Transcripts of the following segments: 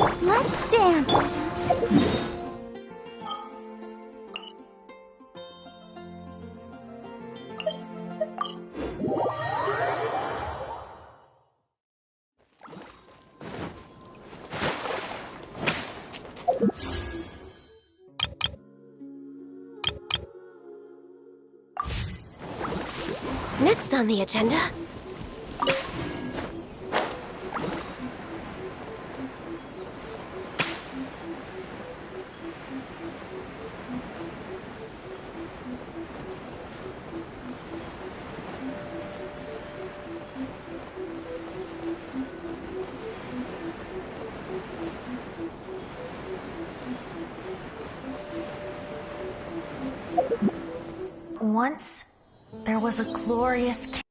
Let's dance. Next on the agenda. Once, there was a glorious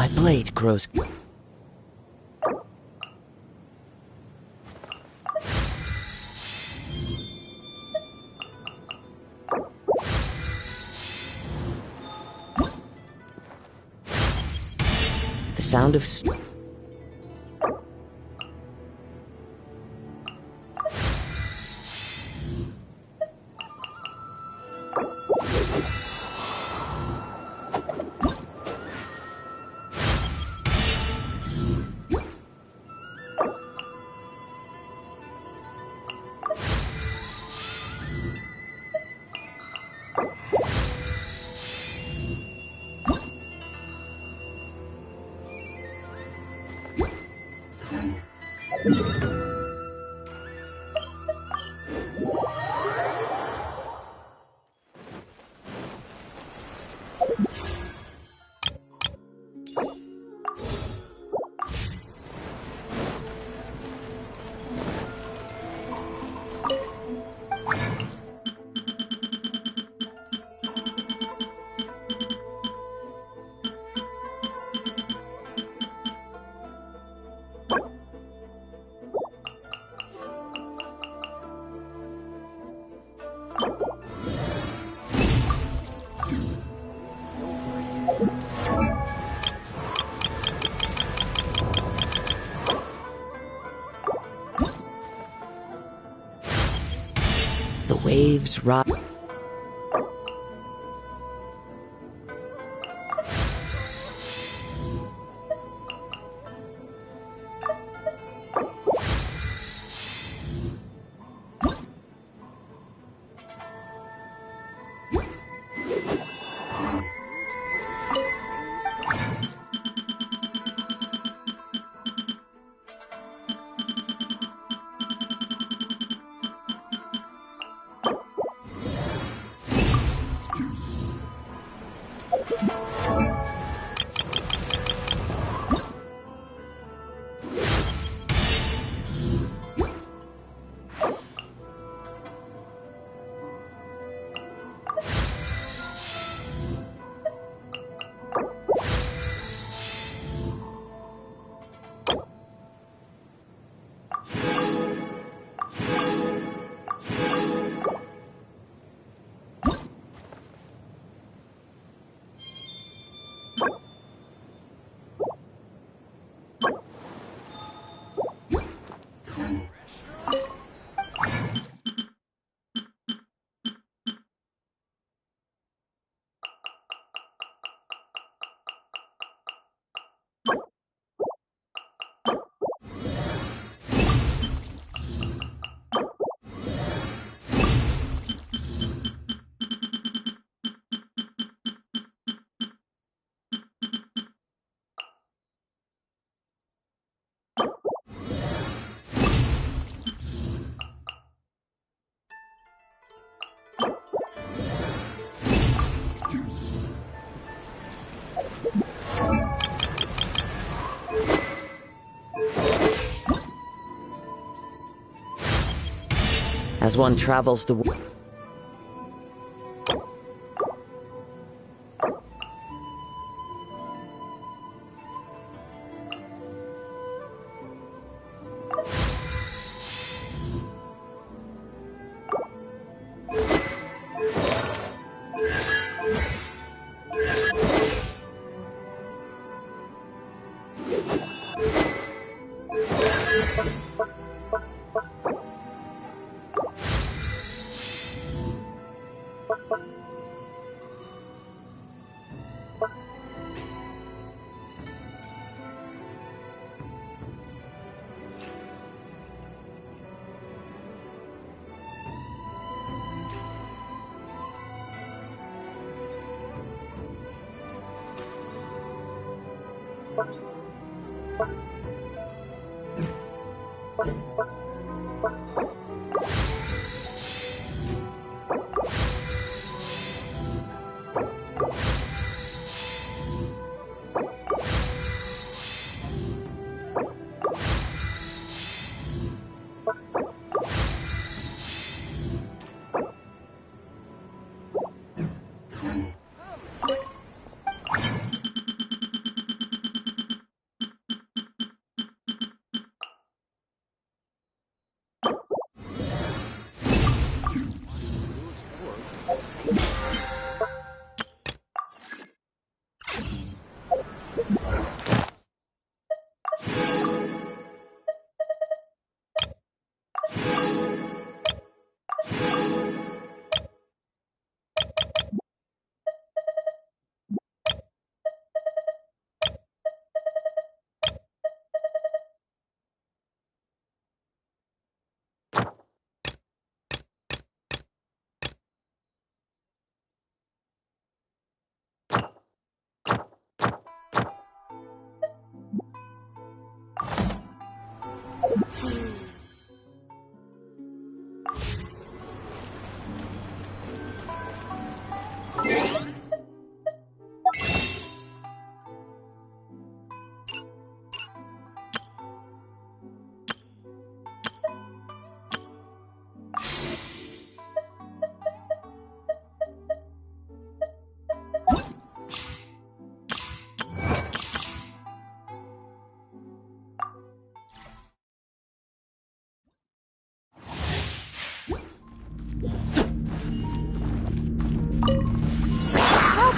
My blade grows. The sound of the waves rise. As one travels the world.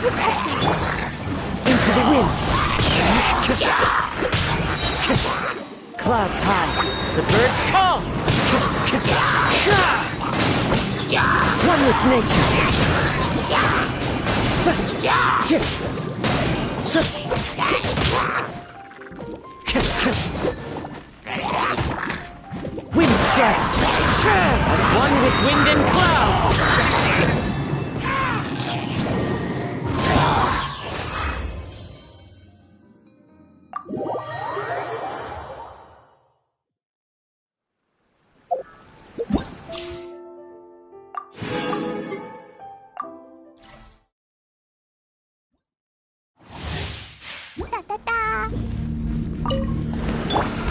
protected. Into the wind. Clouds high. The birds call. One with nature. Wind strength. As one with wind and cloud.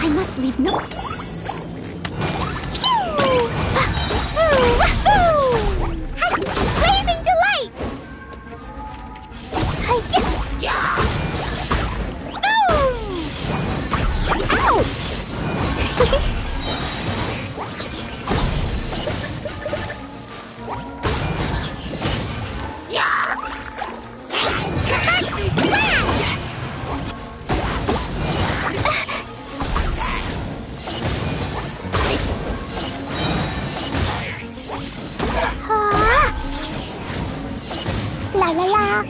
I must leave no. Blazing delight! La la la.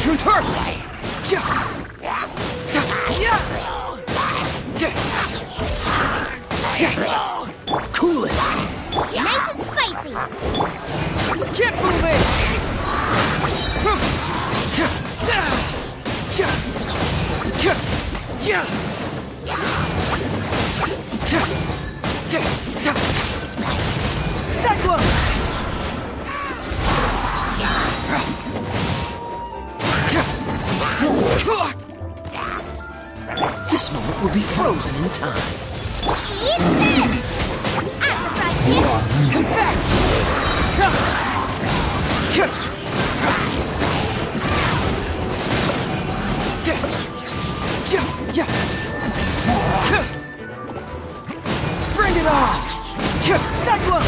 Truth hurts! Cool it! Nice and spicy. Get moving! Cyclone! This moment will be frozen in time. Eat this! I'm the fried fish. Confess! Bring it on! Cyclone!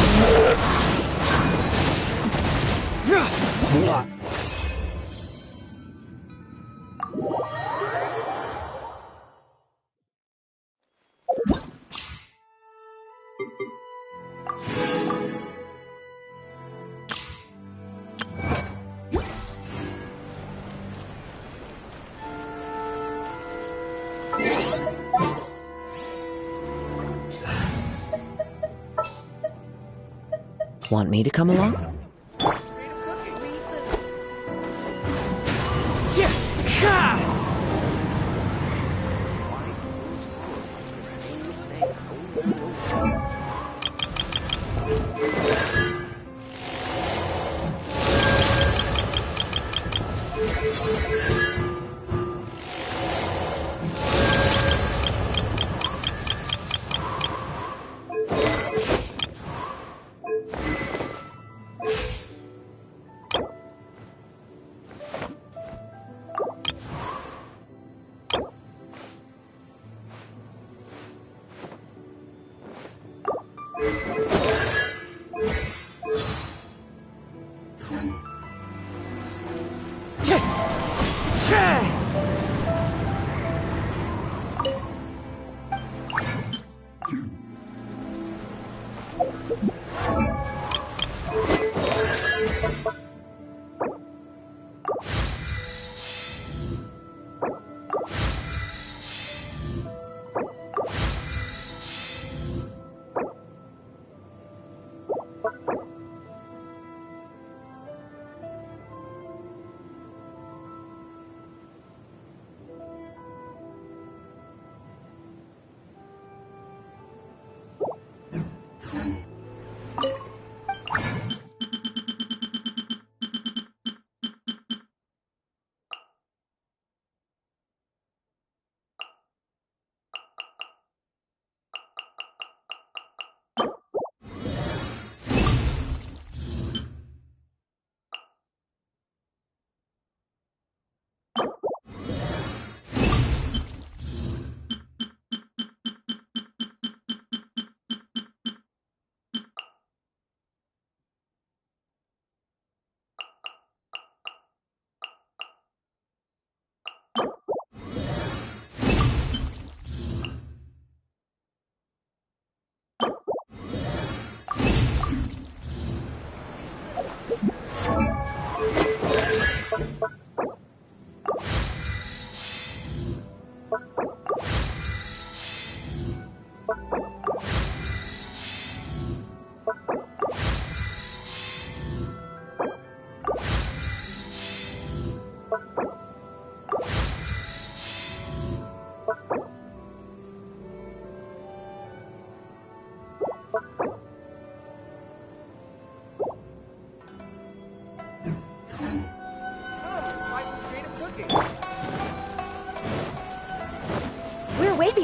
Want me to come along?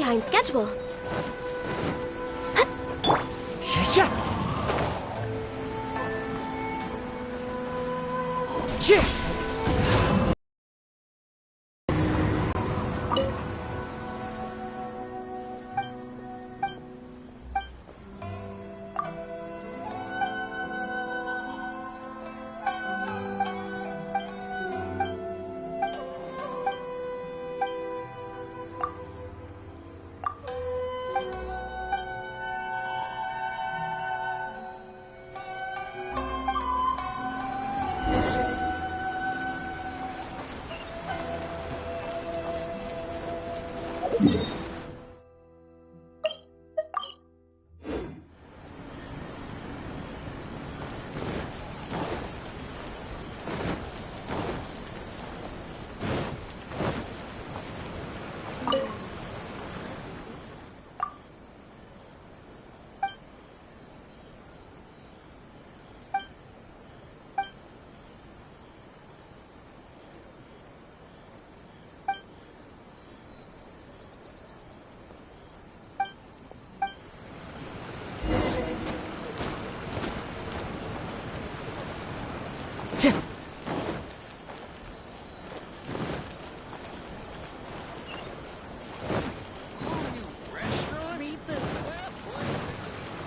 behind schedule.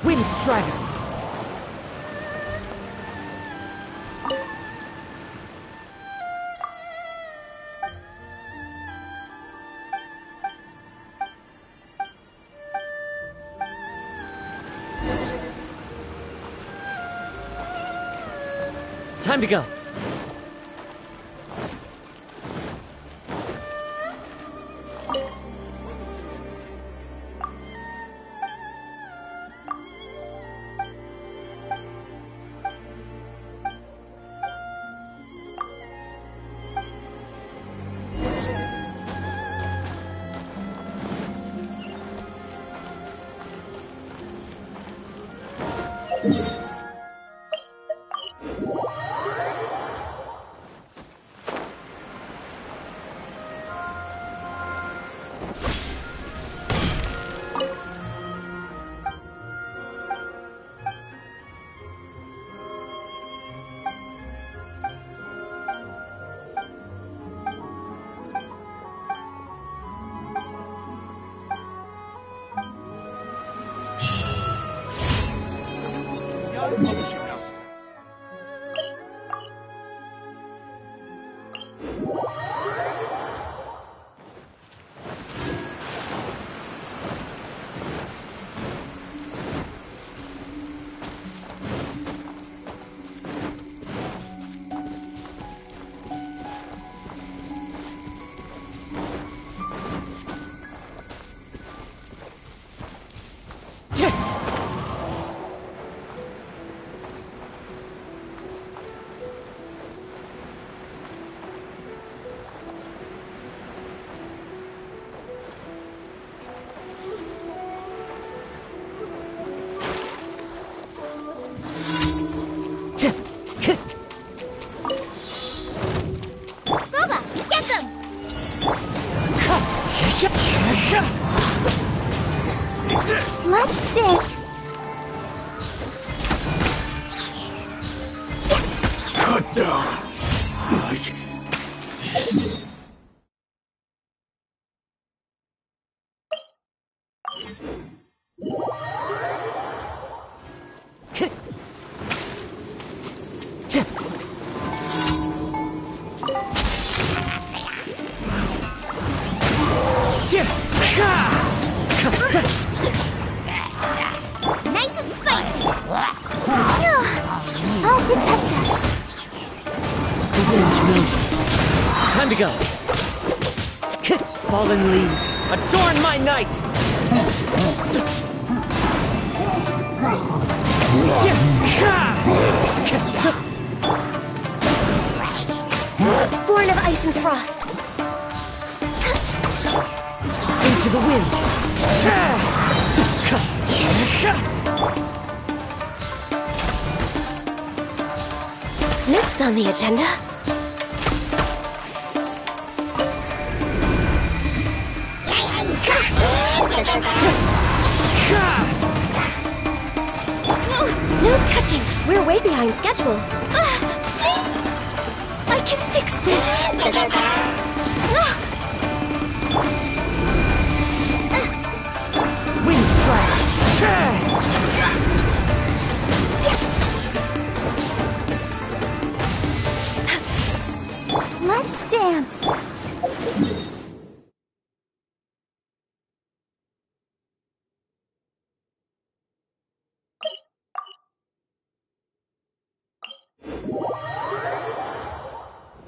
Wind Strider! Time to go! Gooba, get them! Let's stick. Cut down like this. Nice and spicy. I'll protect us. The wind knows me. Time to go. Fallen leaves, adorn my night! Born of ice and frost. Into the wind. Next on the agenda... touching. We're way behind schedule. I can fix this. Wind strike! Let's dance.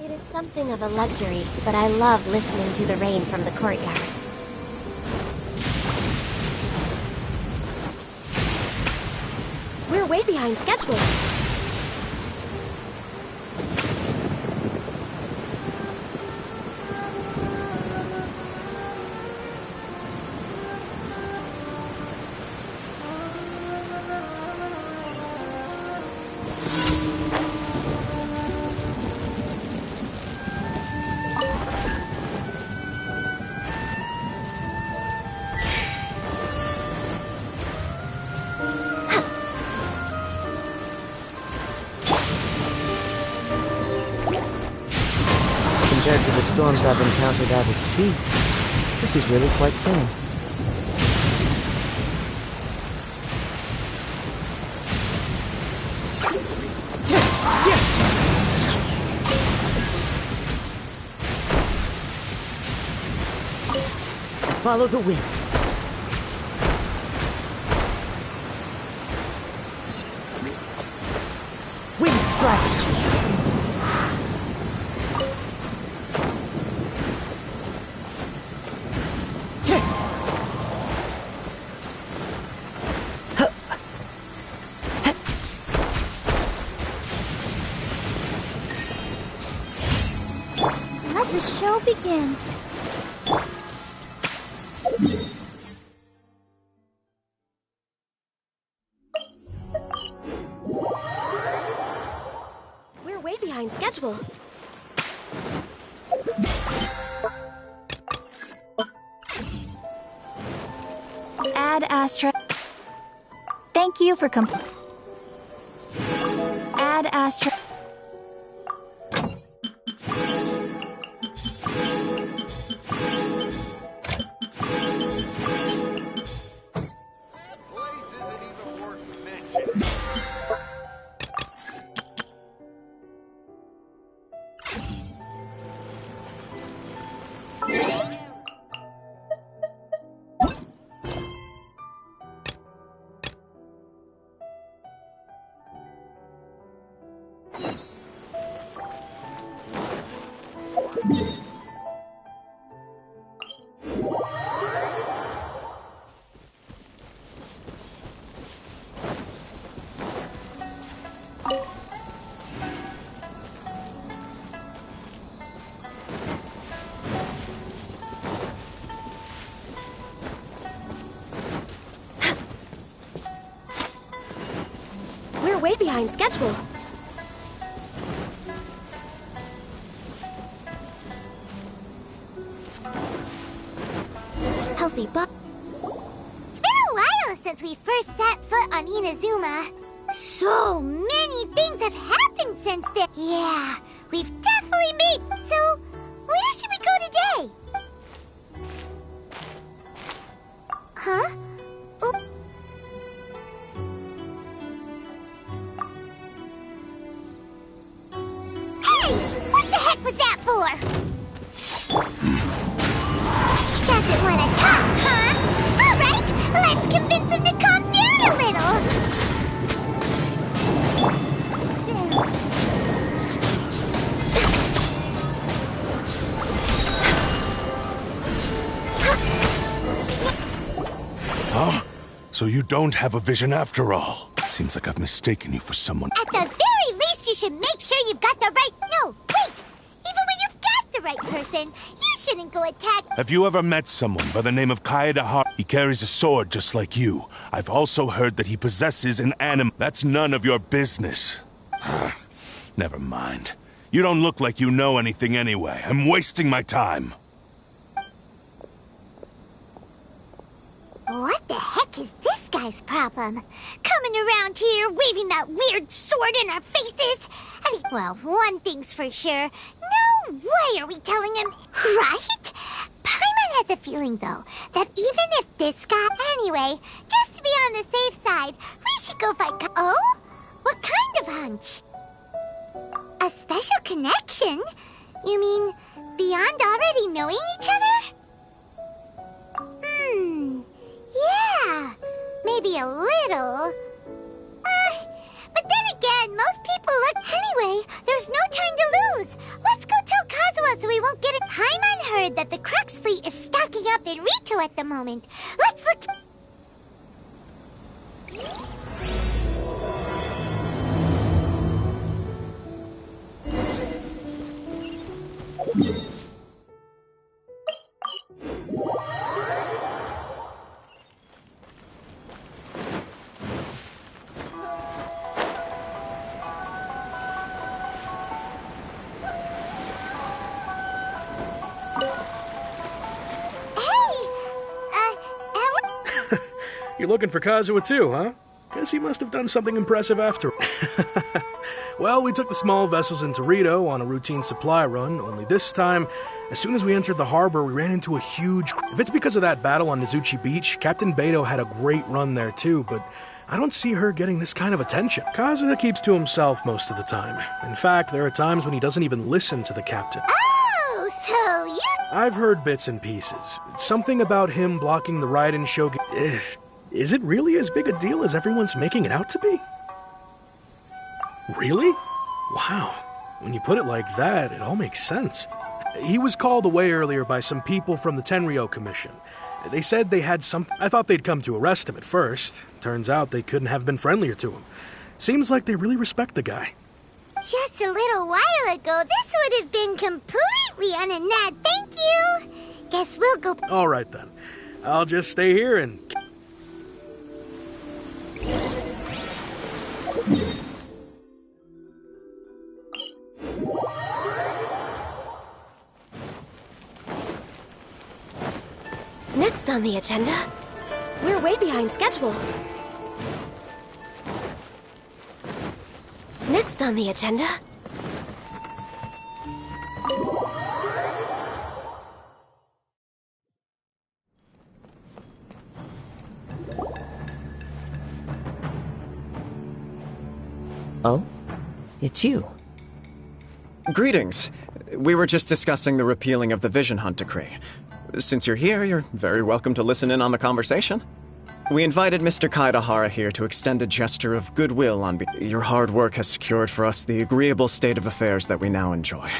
It is something of a luxury, but I love listening to the rain from the courtyard. We're way behind schedule. Compared to the storms I've encountered out at sea, this is really quite tame. Follow the wind. Wind strike! Let the show begin. We're way behind schedule. Add Astra. Thank you for Add Astra. Place isn't even worth mentioning. We're way behind schedule. Healthy but It's been a while since we first set foot on Inazuma. So many things have happened since then. Yeah, we've definitely made. So, where should we go today? Huh? Oop. Hey! What the heck was that for? Doesn't want to talk, huh? All right, let's convince him to calm down a little. Huh? So you don't have a vision after all. Seems like I've mistaken you for someone. At the very least, you should make sure you've got the right... No, wait! Even when you've got the right person, you shouldn't go attack... Have you ever met someone by the name of Kaede? He carries a sword just like you. I've also heard that he possesses an animal. That's none of your business. Never mind. You don't look like you know anything anyway. I'm wasting my time. What the heck is this guy guy's problem? Coming around here, waving that weird sword in our faces. And well, one thing's for sure. No way are we telling him, right? Paimon has a feeling, though, that even if this guy... Anyway, just to be on the safe side, we should go find... Oh? What kind of hunch? A special connection? You mean beyond already knowing each other? Yeah, maybe a little. But then again, most people look... Anyway, there's no time to lose. Let's go tell Kazuha so we won't get it. Paimon heard that the Crux fleet is stocking up in Rito at the moment. Let's look... You're looking for Kazuha too, huh? Guess he must have done something impressive after all. Well, we took the small vessels into Rito on a routine supply run, only this time, as soon as we entered the harbor, we ran into a huge... If it's because of that battle on Nizuchi Beach, Captain Beto had a great run there too, but I don't see her getting this kind of attention. Kazuha keeps to himself most of the time. In fact, there are times when he doesn't even listen to the captain. Oh, so you... I've heard bits and pieces. Something about him blocking the Raiden Shogun... Is it really as big a deal as everyone's making it out to be? Really? Wow. When you put it like that, it all makes sense. He was called away earlier by some people from the Tenryo Commission. They said they had something... I thought they'd come to arrest him at first. Turns out they couldn't have been friendlier to him. Seems like they really respect the guy. Just a little while ago, this would have been completely unannounced. Thank you. Guess we'll go... All right, then. I'll just stay here and... Next on the agenda, we're way behind schedule. Next on the agenda... Oh? It's you. Greetings. We were just discussing the repealing of the Vision Hunt decree. Since you're here, you're very welcome to listen in on the conversation. We invited Mr. Kaidahara here to extend a gesture of goodwill on your hard work has secured for us the agreeable state of affairs that we now enjoy.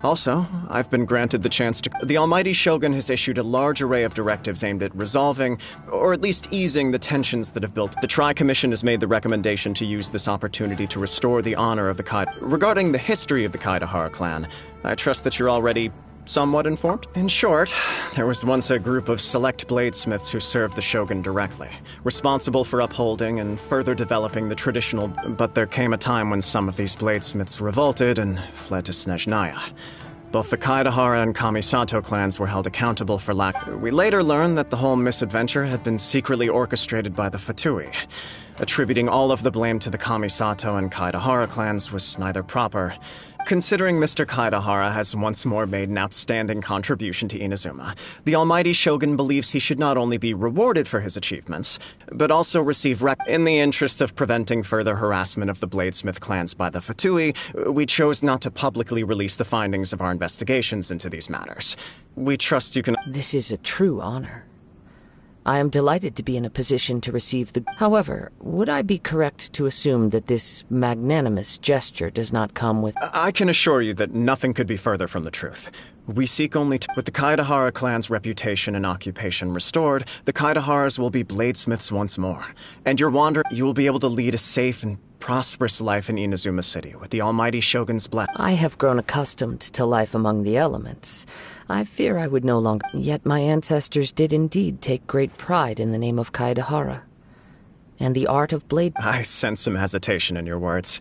Also, I've been granted the chance to... The Almighty Shogun has issued a large array of directives aimed at resolving, or at least easing, the tensions that have built. The Tri-Commission has made the recommendation to use this opportunity to restore the honor of the Regarding the history of the Kaidahara clan, I trust that you're already somewhat informed? In short, there was once a group of select bladesmiths who served the Shogun directly, responsible for upholding and further developing the traditional... But there came a time when some of these bladesmiths revolted and fled to Snezhnaya. Both the Kaidahara and Kamisato clans were held accountable for lack... We later learned that the whole misadventure had been secretly orchestrated by the Fatui. Attributing all of the blame to the Kamisato and Kaidahara clans was neither proper. Considering Mr. Kaidahara has once more made an outstanding contribution to Inazuma, the Almighty Shogun believes he should not only be rewarded for his achievements, but also receive in the interest of preventing further harassment of the Bladesmith clans by the Fatui, we chose not to publicly release the findings of our investigations into these matters. We trust you can... This is a true honor. I am delighted to be in a position to receive the... However, would I be correct to assume that this magnanimous gesture does not come with... I can assure you that nothing could be further from the truth. We seek only to... With the Kaidahara clan's reputation and occupation restored, the Kaidaharas will be bladesmiths once more. And your you will be able to lead a safe and prosperous life in Inazuma City, with the Almighty Shogun's blessing. I have grown accustomed to life among the elements. I fear I would no longer... Yet my ancestors did indeed take great pride in the name of Kaidahara. And the art of blade... I sense some hesitation in your words.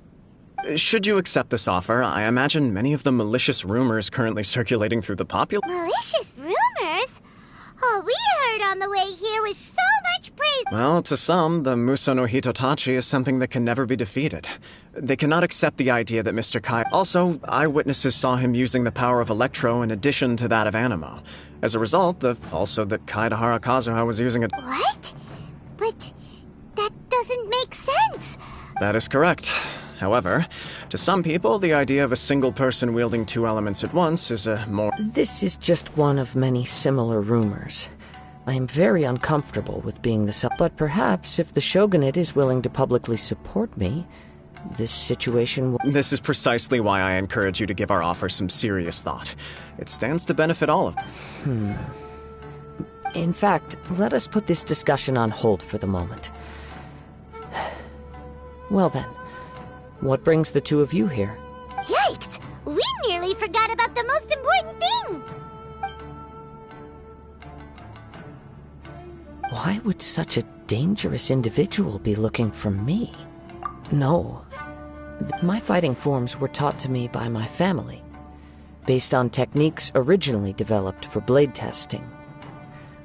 Should you accept this offer, I imagine many of the malicious rumors currently circulating through the populace... Malicious rumors? All we heard on the way here was so much much praise. Well, to some, the Muso no Hitotachi is something that can never be defeated. They cannot accept the idea that Mr. Kai... Also, eyewitnesses saw him using the power of Electro in addition to that of Animo. As a result, also that Kaedahara Kazuha was using it... What? But that doesn't make sense. That is correct. However, to some people, the idea of a single person wielding two elements at once is a more... This is just one of many similar rumors. I am very uncomfortable with being the but perhaps if the shogunate is willing to publicly support me, this situation will... This is precisely why I encourage you to give our offer some serious thought. It stands to benefit all of them. In fact, let us put this discussion on hold for the moment. Well then, what brings the two of you here? Yikes! We nearly forgot about the most important thing! Why would such a dangerous individual be looking for me? No. My fighting forms were taught to me by my family, based on techniques originally developed for blade testing.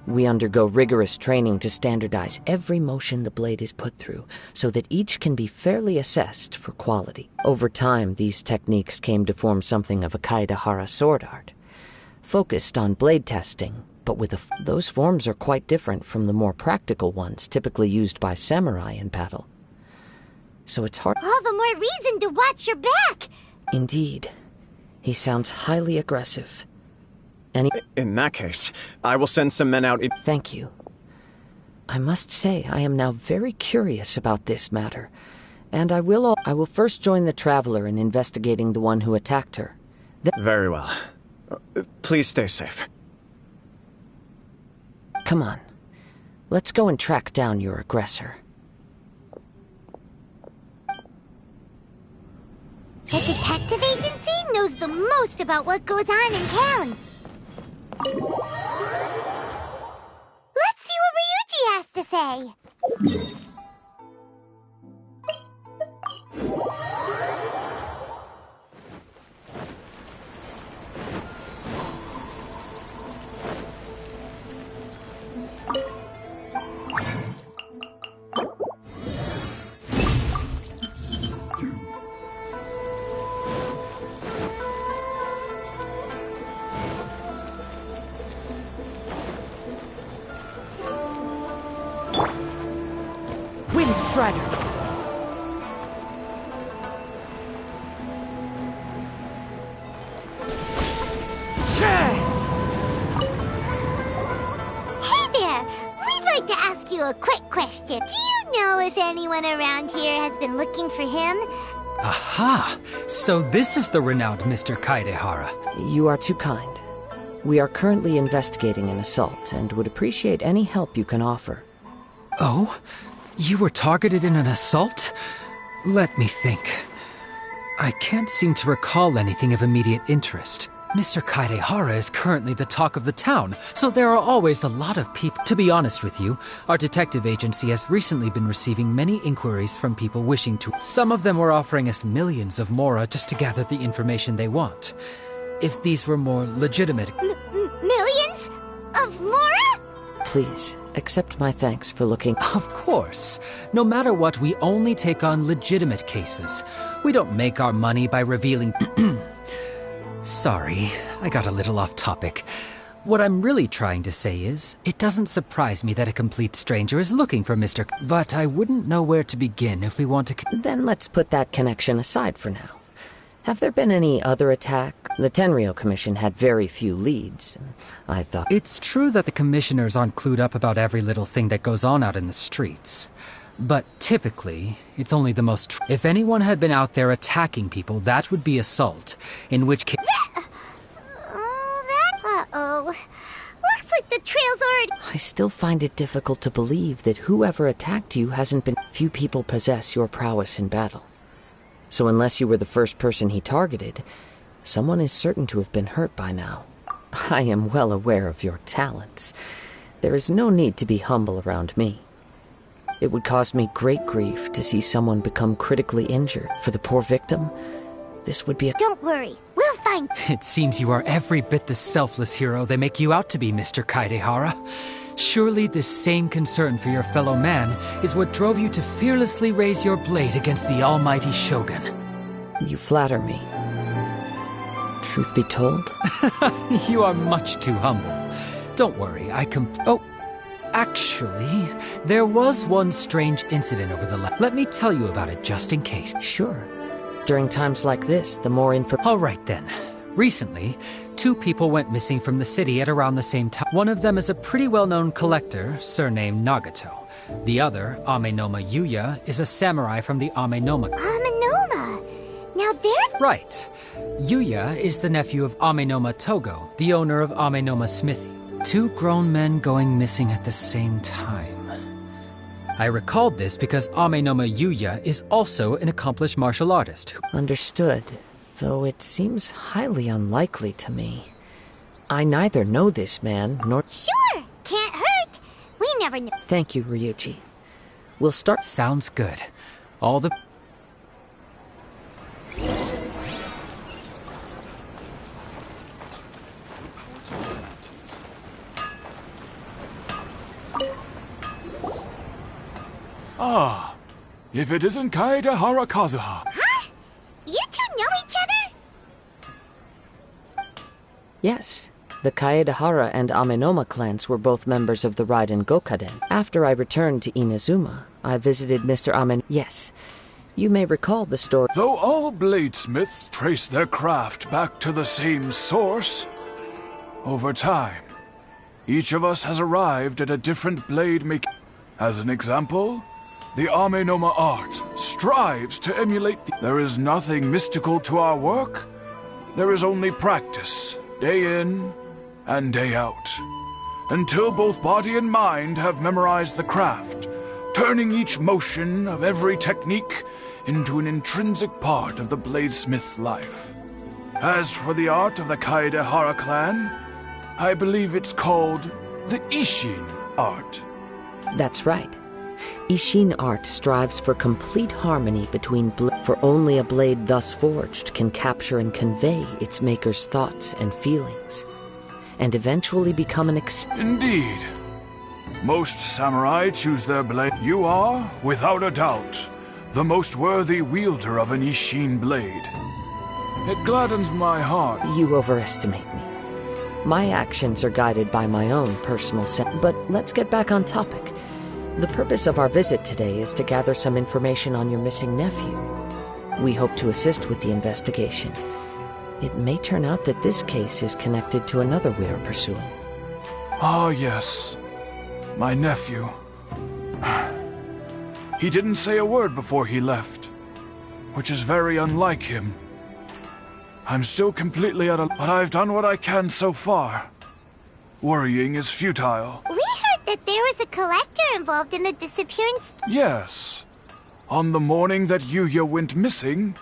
We undergo rigorous training to standardize every motion the blade is put through, so that each can be fairly assessed for quality. Over time, these techniques came to form something of a Kaedahara sword art, focused on blade testing, but with those forms are quite different from the more practical ones typically used by samurai in battle. So it's hard... All the more reason to watch your back! Indeed. He sounds highly aggressive. In that case, I will send some men out... Thank you. I must say I am now very curious about this matter, and I will first join the traveler in investigating the one who attacked her. Very well. Please stay safe. Come on. Let's go and track down your aggressor. The detective agency knows the most about what goes on in town. Let's see what Ryuji has to say. Strider. Hey there! We'd like to ask you a quick question. Do you know if anyone around here has been looking for him? Aha! So this is the renowned Mr. Kaedahara. You are too kind. We are currently investigating an assault and would appreciate any help you can offer. Oh? You were targeted in an assault? Let me think. I can't seem to recall anything of immediate interest. Mr. Kaedahara is currently the talk of the town, so there are always a lot of people. To be honest with you, our detective agency has recently been receiving many inquiries from people wishing to. Some of them were offering us millions of mora just to gather the information they want. If these were more legitimate... Millions? Of mora? Please, accept my thanks for looking... Of course. No matter what, we only take on legitimate cases. We don't make our money by revealing... Sorry, I got a little off topic. What I'm really trying to say is, it doesn't surprise me that a complete stranger is looking for Mr. But I wouldn't know where to begin if we want to... Then let's put that connection aside for now. Have there been any other attack? The Tenryou Commission had very few leads. I thought... It's true that the commissioners aren't clued up about every little thing that goes on out in the streets. But typically, it's only the most... If anyone had been out there attacking people, that would be assault. In which case... Uh-oh. Looks like the trail's already... I still find it difficult to believe that whoever attacked you hasn't been... Few people possess your prowess in battle. So unless you were the first person he targeted, someone is certain to have been hurt by now. I am well aware of your talents. There is no need to be humble around me. It would cause me great grief to see someone become critically injured. For the poor victim, this would be a... Don't worry, we'll find... It seems you are every bit the selfless hero they make you out to be, Mr. Kaedahara. Surely this same concern for your fellow man is what drove you to fearlessly raise your blade against the almighty Shogun. You flatter me. Truth be told, You are much too humble. Don't worry, Oh, actually, there was one strange incident over the Let me tell you about it just in case. sure. During times like this, the more info. All right then. Recently, 2 people went missing from the city at around the same time. One of them is a pretty well-known collector, surnamed Nagato. The other, Amenoma Yuya, is a samurai from the Amenoma. Amenoma! Now there's... Right. Yuya is the nephew of Amenoma Togo, the owner of Amenoma Smithy. 2 grown men going missing at the same time. I recalled this because Amenoma Yuya is also an accomplished martial artist. Understood, though it seems highly unlikely to me. I neither know this man, nor... Sure! Can't hurt! We never knew. Thank you, Ryuji. We'll start... Sounds good. All the... Ah, if it isn't Kaedehara Kazuha. Huh? You 2 know each other? Yes. The Kaedehara and Amenoma clans were both members of the Raiden Gokaden. After I returned to Inazuma, I visited Mr. Yes. You may recall the story. Though all bladesmiths trace their craft back to the same source, over time, each of us has arrived at a different blade making. As an example, the Amenoma art strives to emulate There is nothing mystical to our work. There is only practice, day in and day out, until both body and mind have memorized the craft, turning each motion of every technique into an intrinsic part of the bladesmith's life. As for the art of the Kaedehara clan, I believe it's called the Ishin art. That's right. Ishin art strives for complete harmony between for only a blade thus forged can capture and convey its maker's thoughts and feelings, and eventually become an Indeed. Most samurai choose their blade. You are, without a doubt, the most worthy wielder of an Ishin blade. It gladdens my heart. You overestimate me. My actions are guided by my own personal sense. But let's get back on topic. The purpose of our visit today is to gather some information on your missing nephew. We hope to assist with the investigation. It may turn out that this case is connected to another we are pursuing. Ah, yes. My nephew. He didn't say a word before he left, which is very unlike him. I'm still completely but I've done what I can so far. Worrying is futile. We heard that there was a collector involved in the disappearance. Yes. On the morning that Yuya went missing,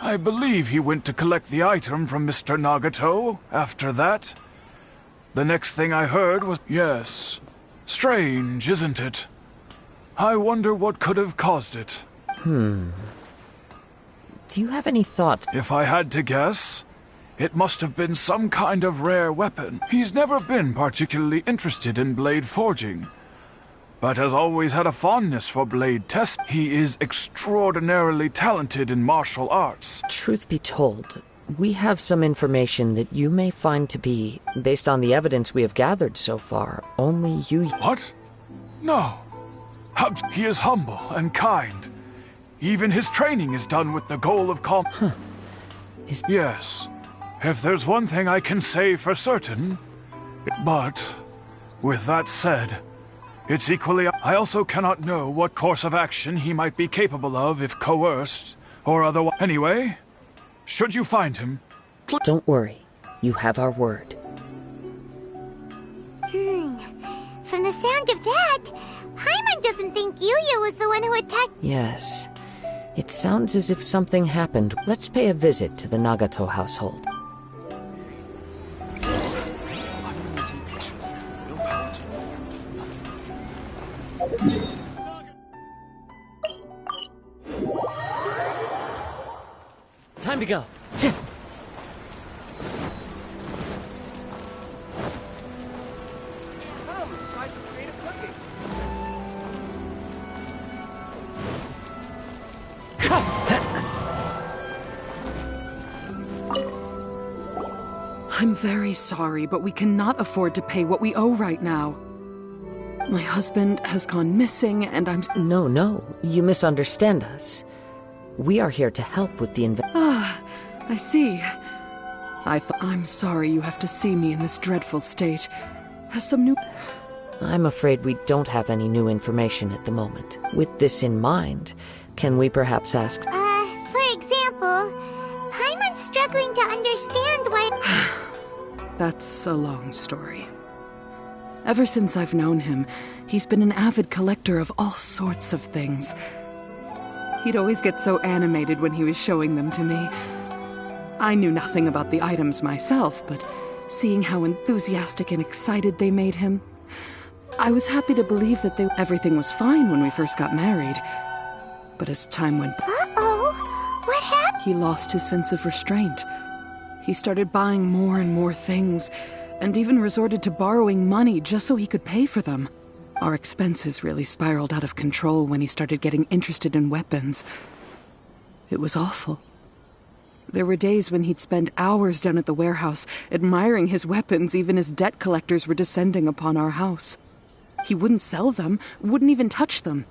I believe he went to collect the item from Mr. Nagato. After that, the next thing I heard was... Yes. Strange, isn't it? I wonder what could have caused it. Do you have any thoughts? If I had to guess, it must have been some kind of rare weapon. He's never been particularly interested in blade forging, but has always had a fondness for blade test. He is extraordinarily talented in martial arts. Truth be told, we have some information that you may find to be, based on the evidence we have gathered so far, only you... What? No. He is humble and kind. Even his training is done with the goal of Yes. If there's one thing I can say for certain... But, with that said, it's equally... I also cannot know what course of action he might be capable of if coerced, or otherwise... Anyway, should you find him... Don't worry. You have our word. From the sound of that, Paimon doesn't think Yuya was the one who attacked... Yes. It sounds as if something happened. Let's pay a visit to the Nagato household. Time to go. Come, try I'm very sorry, but we cannot afford to pay what we owe right now. My husband has gone missing, and I'm... No, you misunderstand us. We are here to help with the I see. I'm sorry you have to see me in this dreadful state. Has some new... I'm afraid we don't have any new information at the moment. With this in mind, can we perhaps ask... For example, Paimon's struggling to understand why... That's a long story. Ever since I've known him, he's been an avid collector of all sorts of things. He'd always get so animated when he was showing them to me. I knew nothing about the items myself, but seeing how enthusiastic and excited they made him, I was happy to believe that everything was fine when we first got married. But as time went by... Uh-oh! What happened? He lost his sense of restraint. He started buying more and more things, and even resorted to borrowing money just so he could pay for them. Our expenses really spiraled out of control when he started getting interested in weapons. It was awful. There were days when he'd spend hours down at the warehouse, admiring his weapons even as debt collectors were descending upon our house. He wouldn't sell them, wouldn't even touch them.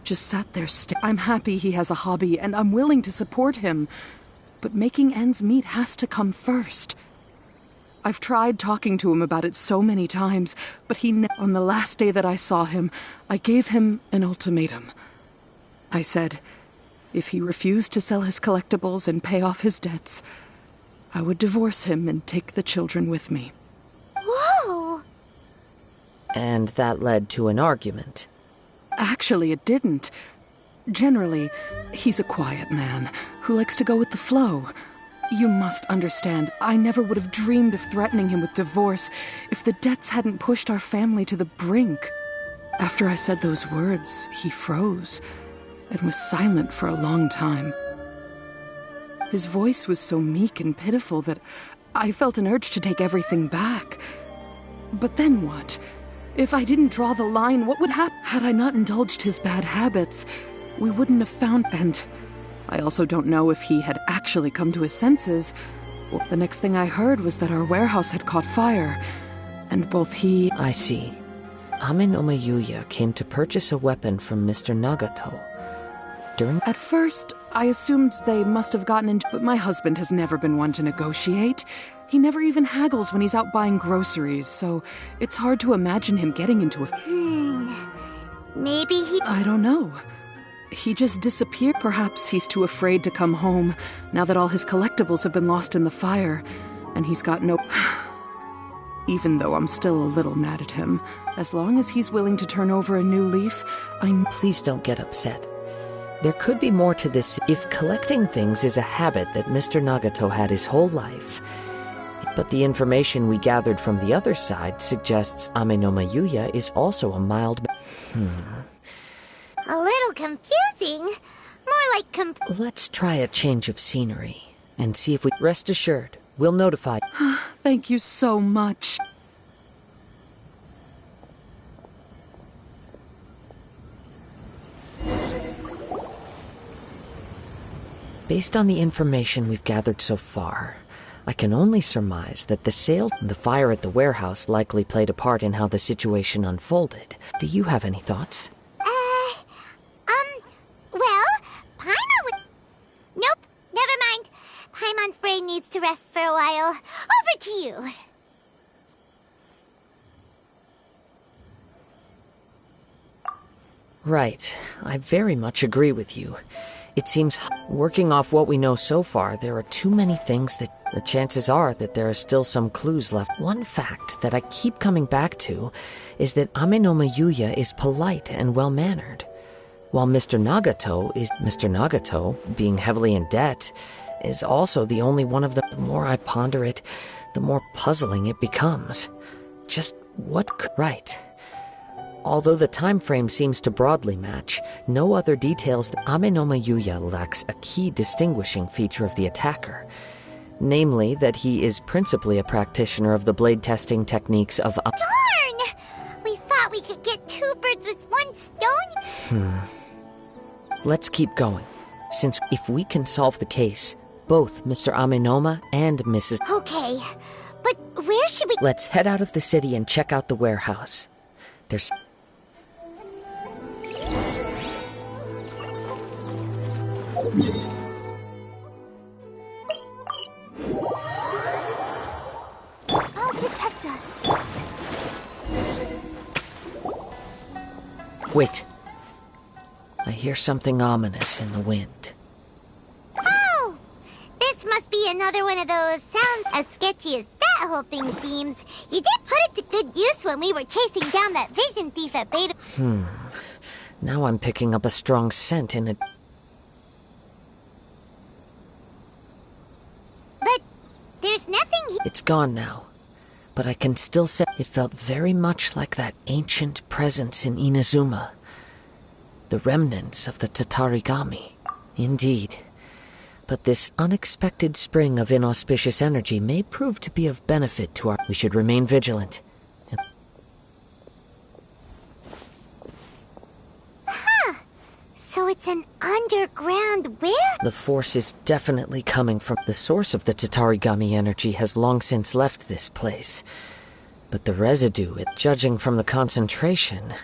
Just sat there I'm happy he has a hobby, and I'm willing to support him. But making ends meet has to come first. I've tried talking to him about it so many times, but on the last day that I saw him, I gave him an ultimatum. I said, if he refused to sell his collectibles and pay off his debts, I would divorce him and take the children with me. Whoa! And that led to an argument. Actually, it didn't. Generally, he's a quiet man who likes to go with the flow. You must understand, I never would have dreamed of threatening him with divorce if the debts hadn't pushed our family to the brink. After I said those words, he froze and was silent for a long time. His voice was so meek and pitiful that I felt an urge to take everything back. But then what? If I didn't draw the line, what would happen? Had I not indulged his bad habits, we wouldn't have found... And I also don't know if he had actually come to his senses. The next thing I heard was that our warehouse had caught fire, and both he... I see. Ame no Yuya came to purchase a weapon from Mr. Nagato. At first, I assumed they must have gotten into... But my husband has never been one to negotiate. He never even haggles when he's out buying groceries, so it's hard to imagine him getting into a... Maybe he... I don't know. He just disappeared. Perhaps he's too afraid to come home, now that all his collectibles have been lost in the fire, and he's got no... Even though I'm still a little mad at him, as long as he's willing to turn over a new leaf, I'm... Please don't get upset. There could be more to this if collecting things is a habit that Mr. Nagato had his whole life. But the information we gathered from the other side suggests Ame no Yuya is also a mild... A little confusing. More like Let's try a change of scenery and see if we... Rest assured, we'll notify... Thank you so much. Based on the information we've gathered so far, I can only surmise that the fire at the warehouse likely played a part in how the situation unfolded. Do you have any thoughts? Well, Paimon would... Nope, never mind. Paimon's brain needs to rest for a while. Over to you. Right, I very much agree with you. It seems, working off what we know so far, there are too many things that the chances are that there are still some clues left. One fact that I keep coming back to is that Ame no Yuya is polite and well-mannered, while Mr. Nagato, being heavily in debt, is also the only one of them. The more I ponder it, the more puzzling it becomes. Just what could... Right. Although the time frame seems to broadly match, no other details that Ame no Yuya lacks a key distinguishing feature of the attacker. Namely, that he is principally a practitioner of the blade testing techniques of... Darn! We thought we could get two birds with one stone. Let's keep going, since if we can solve the case, both Mr. Amenoma and Mrs. Okay, but where should we... Let's head out of the city and check out the warehouse. There's... I'll protect us. Wait. I hear something ominous in the wind. Oh! This must be another one of those sounds as sketchy as that whole thing seems. You did put it to good use when we were chasing down that vision thief at Beta... Now I'm picking up a strong scent in it. But there's nothing here. It's gone now. But I can still say it felt very much like that ancient presence in Inazuma. The remnants of the Tatarigami. Indeed. But this unexpected spring of inauspicious energy may prove to be of benefit to our... We should remain vigilant. So it's an underground where? The force is definitely coming from... The source of the Tatarigami energy has long since left this place. But the residue, judging from the concentration,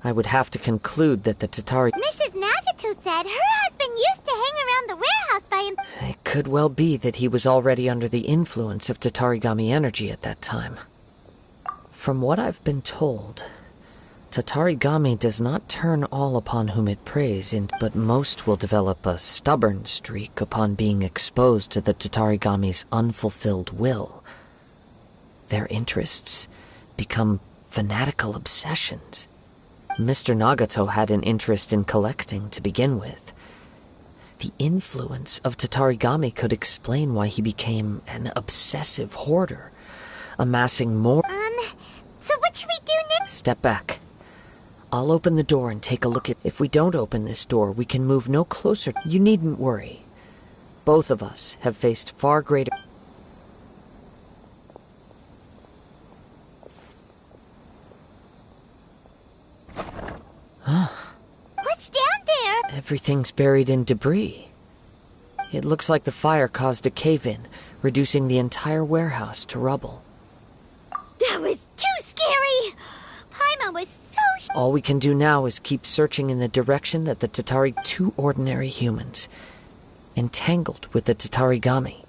I would have to conclude that the Tatari... Mrs. Nagato said her husband used to hang around the warehouse by him. It could well be that he was already under the influence of Tatarigami energy at that time. From what I've been told... Tatarigami does not turn all upon whom it preys, but most will develop a stubborn streak upon being exposed to the Tatarigami's unfulfilled will. Their interests become fanatical obsessions. Mr. Nagato had an interest in collecting to begin with. The influence of Tatarigami could explain why he became an obsessive hoarder, amassing more... So what should we do next? Step back. I'll open the door and take a look at... If we don't open this door, we can move no closer. You needn't worry. Both of us have faced far greater... What's down there? Everything's buried in debris. It looks like the fire caused a cave-in, reducing the entire warehouse to rubble. That was too scary! Paimon was so... All we can do now is keep searching in the direction that the Tatari... Two ordinary humans, entangled with the Tatarigami.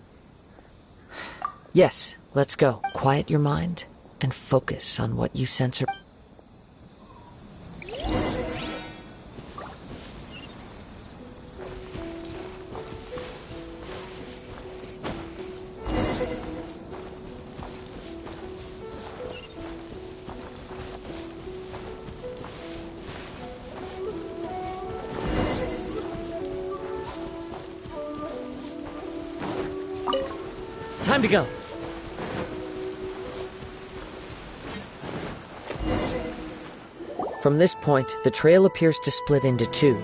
Yes, let's go. Quiet your mind and focus on what you sense. Time to go. From this point, the trail appears to split into two.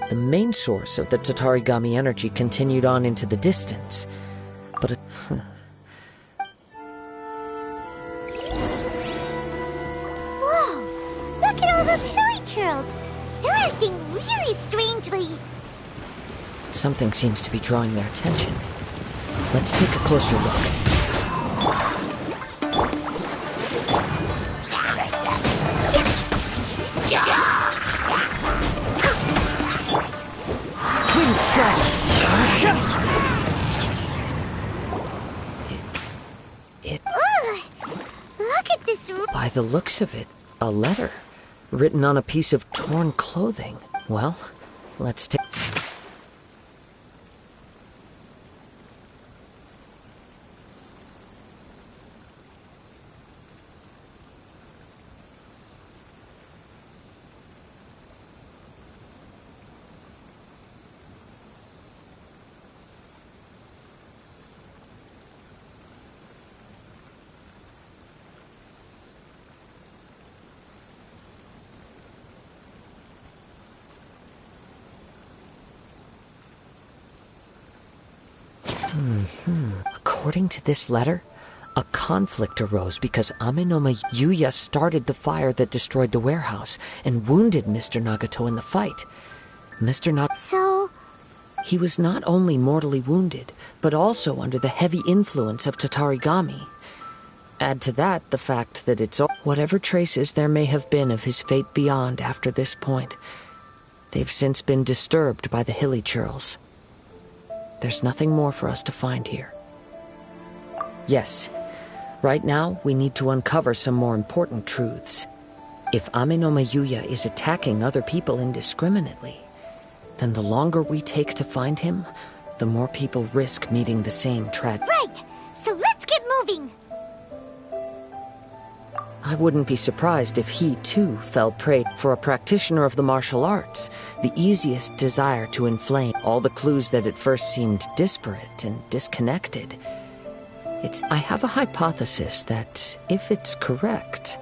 The main source of the Tatarigami energy continued on into the distance, but Whoa! Look at all those hilly churls! They're acting really strangely. something seems to be drawing their attention. Let's take a closer look. Wind strike! Look at this. By the looks of it, a letter written on a piece of torn clothing. Well, let's take... According to this letter, a conflict arose because Amenoma Yuya started the fire that destroyed the warehouse and wounded Mr. Nagato in the fight. Mr. Nagato... So, He was not only mortally wounded, but also under the heavy influence of Tatarigami. Add to that the fact that whatever traces there may have been of his fate beyond after this point, they've since been disturbed by the hilly churls. There's nothing more for us to find here. Yes, right now we need to uncover some more important truths. If Ame no Mayuya is attacking other people indiscriminately, then the longer we take to find him, the more people risk meeting the same tragedy. Right! So let's get moving! I wouldn't be surprised if he, too, fell prey for a practitioner of the martial arts, the easiest desire to inflame all the clues that at first seemed disparate and disconnected. I have a hypothesis that, if it's correct,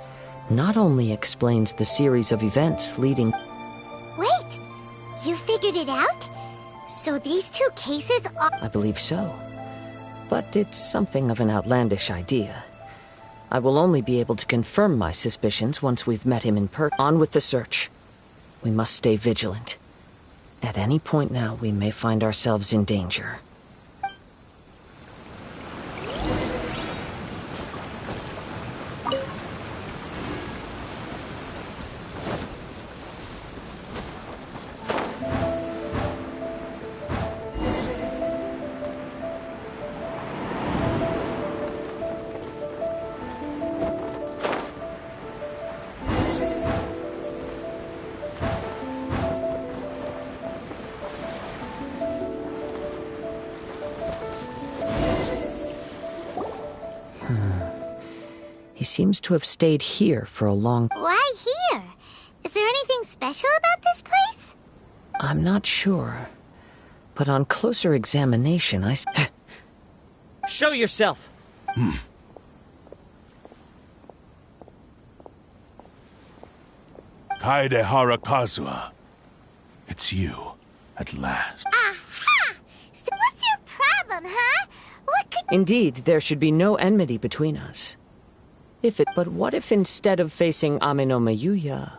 not only explains the series of events leading... Wait! You figured it out? So these two cases are... I believe so. But it's something of an outlandish idea. I will only be able to confirm my suspicions once we've met him in person. On with the search. We must stay vigilant. At any point now, we may find ourselves in danger. He seems to have stayed here for a long... Why here? Is there anything special about this place? I'm not sure. But on closer examination, Show yourself! Kaedehara Kazuha. It's you, at last. Aha! So what's your problem, huh? What could... Indeed, there should be no enmity between us. But what if instead of facing Ame no Mayuya,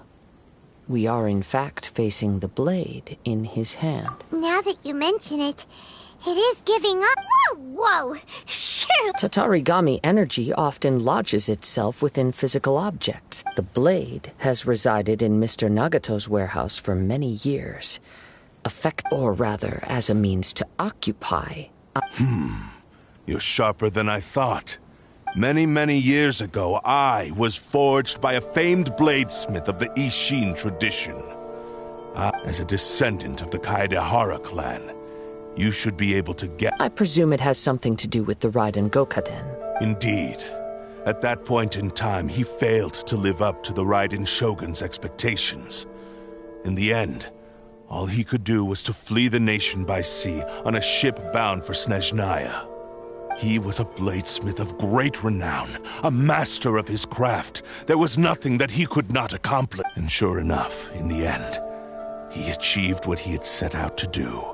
we are in fact facing the blade in his hand? Now that you mention it, it is giving up... Whoa! Sure! Tatarigami energy often lodges itself within physical objects. The blade has resided in Mr. Nagato's warehouse for many years. Or rather, as a means to occupy... You're sharper than I thought. Many, many years ago, I was forged by a famed bladesmith of the Ishin tradition. As a descendant of the Kaedehara clan, you should be able to get... I presume it has something to do with the Raiden Gokaden. Indeed. At that point in time, he failed to live up to the Raiden Shogun's expectations. In the end, all he could do was to flee the nation by sea on a ship bound for Snezhnaya. He was a bladesmith of great renown, a master of his craft. There was nothing that he could not accomplish. And sure enough, in the end, he achieved what he had set out to do.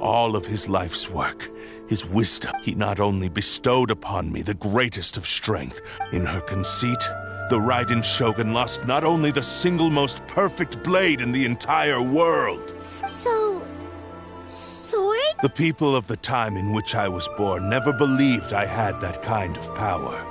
All of his life's work, his wisdom, he not only bestowed upon me the greatest of strength. In her conceit, the Raiden Shogun lost not only the single most perfect blade in the entire world. So... sword? The people of the time in which I was born never believed I had that kind of power.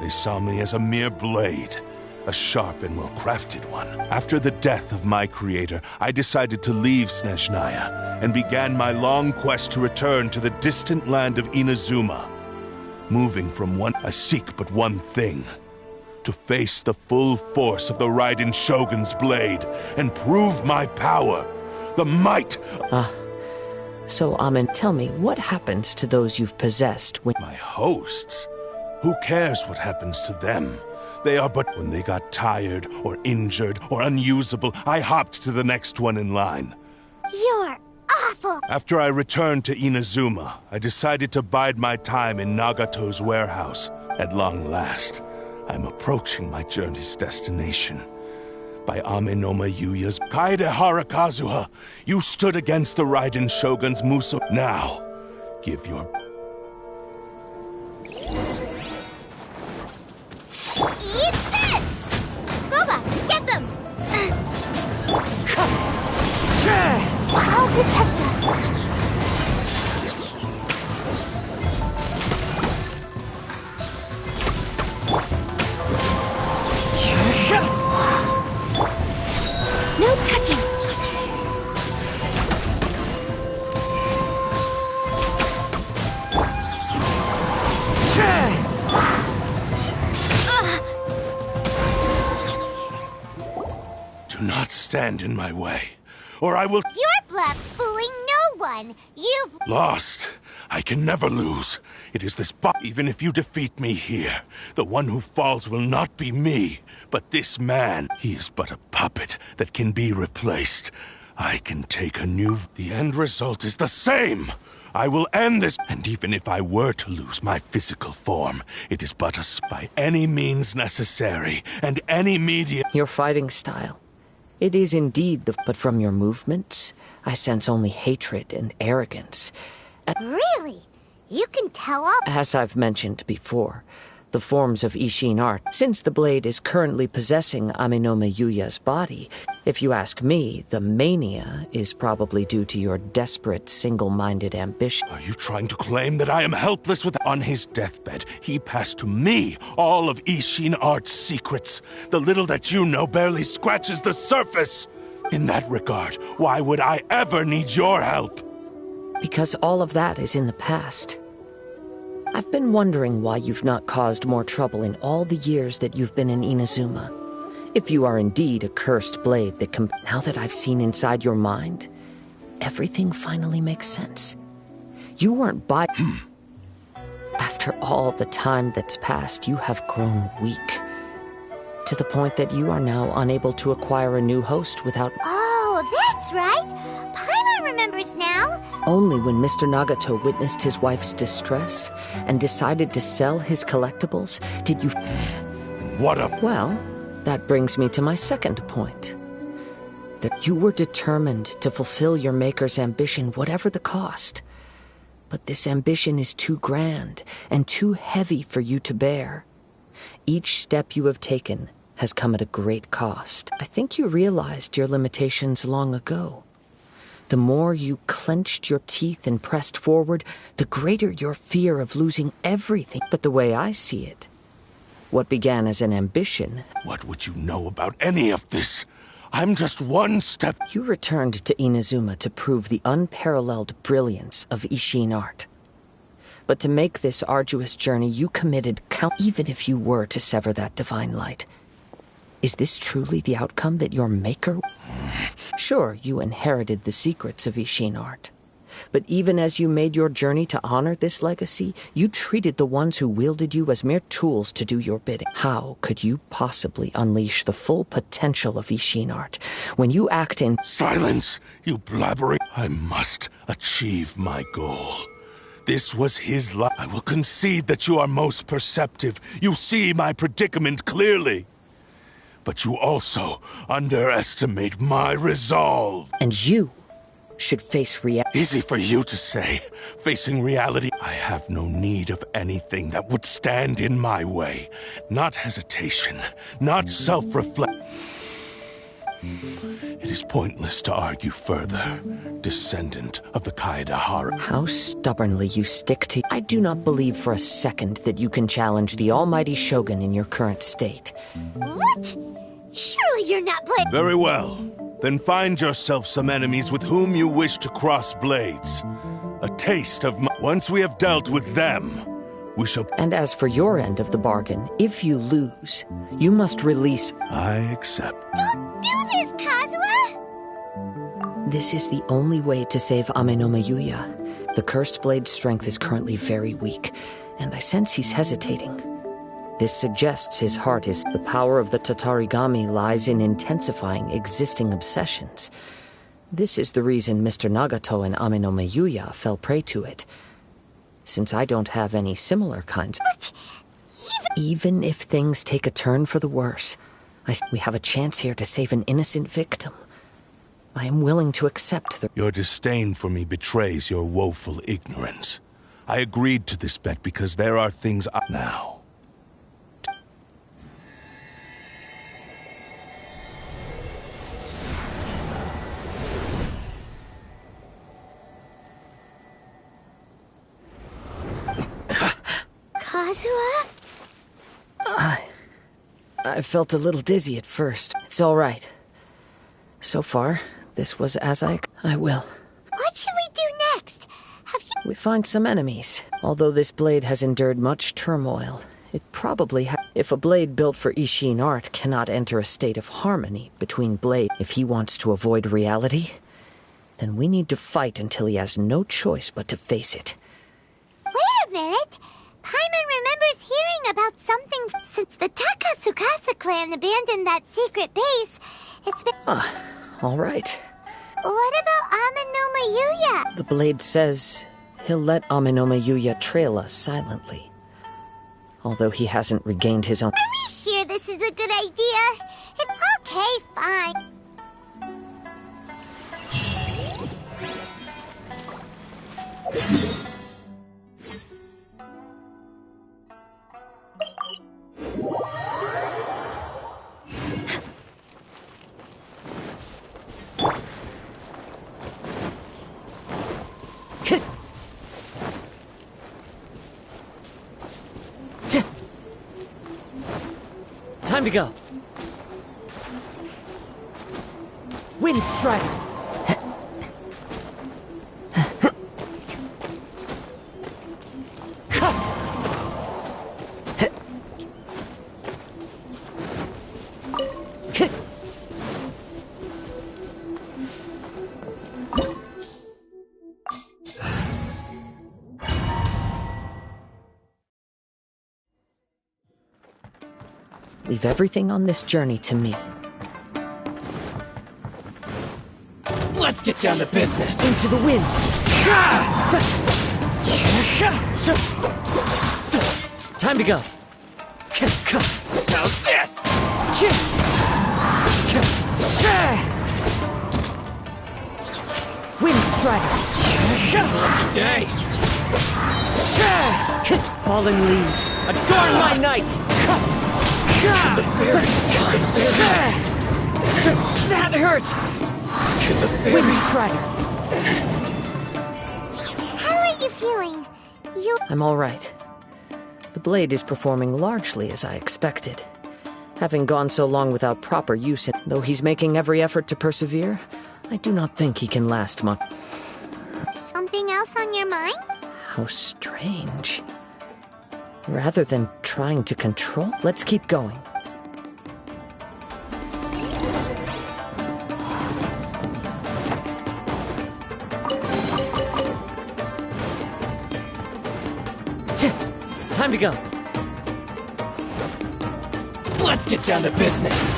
They saw me as a mere blade, a sharp and well-crafted one. After the death of my creator, I decided to leave Snezhnaya and began my long quest to return to the distant land of Inazuma. Moving from I seek but one thing: to face the full force of the Raiden Shogun's blade and prove my power, the might... So, Amin, tell me, what happens to those you've possessed when... My hosts? Who cares what happens to them? They are but... When they got tired, or injured, or unusable, I hopped to the next one in line. You're awful! After I returned to Inazuma, I decided to bide my time in Nagato's warehouse. At long last, I'm approaching my journey's destination. By Ame no Mayuya's Kaedehara Kazuha, you stood against the Raiden Shogun's Muso. Now, give your... Eat this! Boba, get them! I'll protect us. stand in my way, or I will— Your bluff's fooling no one. You've Lost. I can never lose. It is this even if you defeat me here, the one who falls will not be me, but this man. He is but a puppet that can be replaced. I can take a new— The end result is the same! I will end this, and even if I were to lose my physical form, it is but by any means necessary, and any media— Your fighting style. It is indeed but from your movements, I sense only hatred and arrogance. Really? You can tell all— As I've mentioned before, the forms of Ishin art, since the blade is currently possessing Aminome Yuya's body, if you ask me, the mania is probably due to your desperate, single-minded ambition. Are you trying to claim that I am helpless with— On his deathbed, he passed to me all of Ishin art's secrets. The little that you know barely scratches the surface. In that regard, why would I ever need your help? Because all of that is in the past. I've been wondering why you've not caused more trouble in all the years that you've been in Inazuma. If you are indeed a cursed blade that can— Now that I've seen inside your mind, everything finally makes sense. You weren't by— After all the time that's passed, you have grown weak. To the point that you are now unable to acquire a new host without— Oh, that's right. Paimon remembers now. Only when Mr. Nagato witnessed his wife's distress and decided to sell his collectibles did you— What a— Well, that brings me to my second point. That you were determined to fulfill your maker's ambition whatever the cost. But this ambition is too grand and too heavy for you to bear. Each step you have taken has come at a great cost. I think you realized your limitations long ago. The more you clenched your teeth and pressed forward, the greater your fear of losing everything. But the way I see it, what began as an ambition— What would you know about any of this? I'm just one step— You returned to Inazuma to prove the unparalleled brilliance of Ishin art. But to make this arduous journey, you committed even if you were to sever that divine light. Is this truly the outcome that your maker— Sure, you inherited the secrets of Ishin art. But even as you made your journey to honor this legacy, you treated the ones who wielded you as mere tools to do your bidding. How could you possibly unleash the full potential of Ishin art when you act in— Silence, you blabbering— I must achieve my goal. This was his life. I will concede that you are most perceptive. You see my predicament clearly. But you also underestimate my resolve. And you should face reality. Easy for you to say. Facing reality, I have no need of anything that would stand in my way. Not hesitation, not self-reflect. It is pointless to argue further, descendant of the Kaedahara. How stubbornly you stick to— I do not believe for a second that you can challenge the almighty Shogun in your current state. What? Surely you're not playing— Very well. Then find yourself some enemies with whom you wish to cross blades. A taste of my— Once we have dealt with them, we shall— And as for your end of the bargain, if you lose, you must release— I accept. Don't do this, Kazuha! This is the only way to save Aminome Yuya. The cursed blade's strength is currently very weak, and I sense he's hesitating. This suggests his heart is— The power of the Tatarigami lies in intensifying existing obsessions. This is the reason Mr. Nagato and Aminome Yuya fell prey to it. Since I don't have any similar kinds— But Even if things take a turn for the worse, we have a chance here to save an innocent victim. I am willing to accept the— Your disdain for me betrays your woeful ignorance. I agreed to this bet because there are things now. Kazuha? I felt a little dizzy at first. It's all right. So far, this was as I will. What should we do next? Have you— We find some enemies. Although this blade has endured much turmoil, It probably if a blade built for Ishin art cannot enter a state of harmony between blade, if he wants to avoid reality, then we need to fight until he has no choice but to face it. Wait a minute! Paimon remembers hearing about something since the Takasukasa clan abandoned that secret base. It's been... All right. What about Amenoma Yuya? The blade says he'll let Amenoma Yuya trail us silently. Although he hasn't regained his own... Are we sure this is a good idea? Okay, fine. Time to go. Wind Strider. Leave everything on this journey to me. Let's get down to business. Into the wind. Time to go. How's this? Wind Strider. Lucky day. Fallen leaves, adorn my night. That hurts! Wind Strider! How are you feeling? I'm all right. The blade is performing largely as I expected. Having gone so long without proper use, though he's making every effort to persevere, I do not think he can last much. Something else on your mind? How strange. Rather than trying to control, let's keep going. Time to go. Let's get down to business.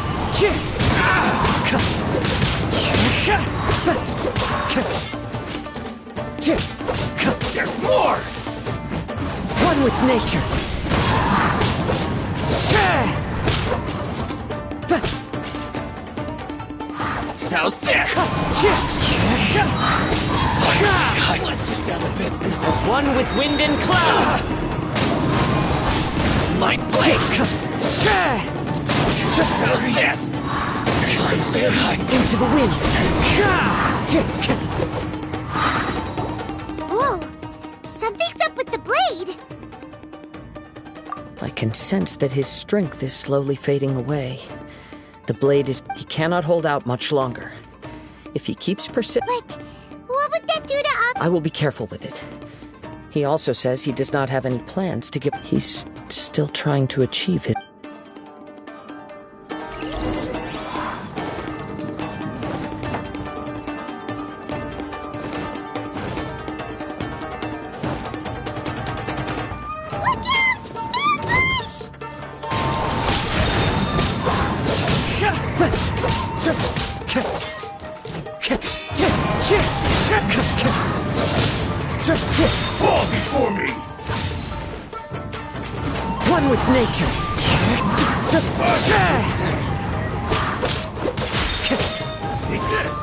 There's more! One with nature. How's this? Let's get down to business. As one with wind and cloud. My blade. How's this? Into the wind. Whoa! Something's up with the blade! I can sense that his strength is slowly fading away. The blade is... he cannot hold out much longer. If he keeps But what would that do to I will be careful with it. He also says he does not have any plans to give... He's still trying to achieve his... Fall before me! One with nature. Take this!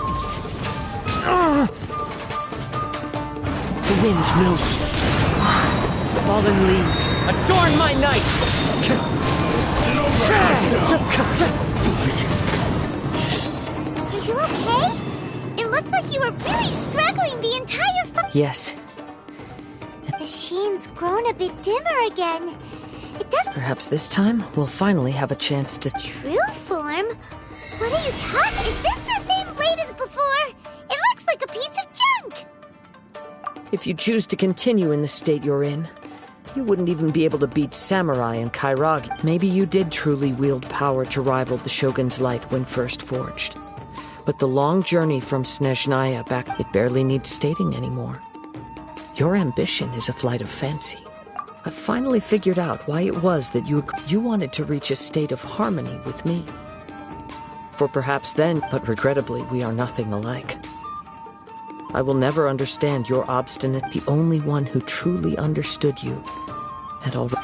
The wind knows me. Fallen leaves, adorn my night. Yes. Are you okay? It looked like you were really struggling the entire fight. Yes. The sheen's grown a bit dimmer again. It does... Perhaps this time we'll finally have a chance to... True form? What are you talking? Is this the same blade as before? It looks like a piece of junk! If you choose to continue in the state you're in, You wouldn't even be able to beat Samurai and Kairagi. Maybe you did truly wield power to rival the Shogun's light when first forged. But the long journey from Snezhnaya back, it barely needs stating anymore. Your ambition is a flight of fancy. I've finally figured out why it was that you wanted to reach a state of harmony with me. For perhaps then, but regrettably, we are nothing alike. I will never understand your obstinate, the only one who truly understood you. And all. Huh?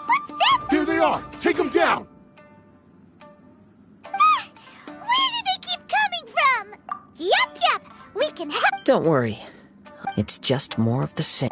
What's that? Here they are! Take them down! Where do they keep coming from? Yup, we can help. Don't worry. It's just more of the same.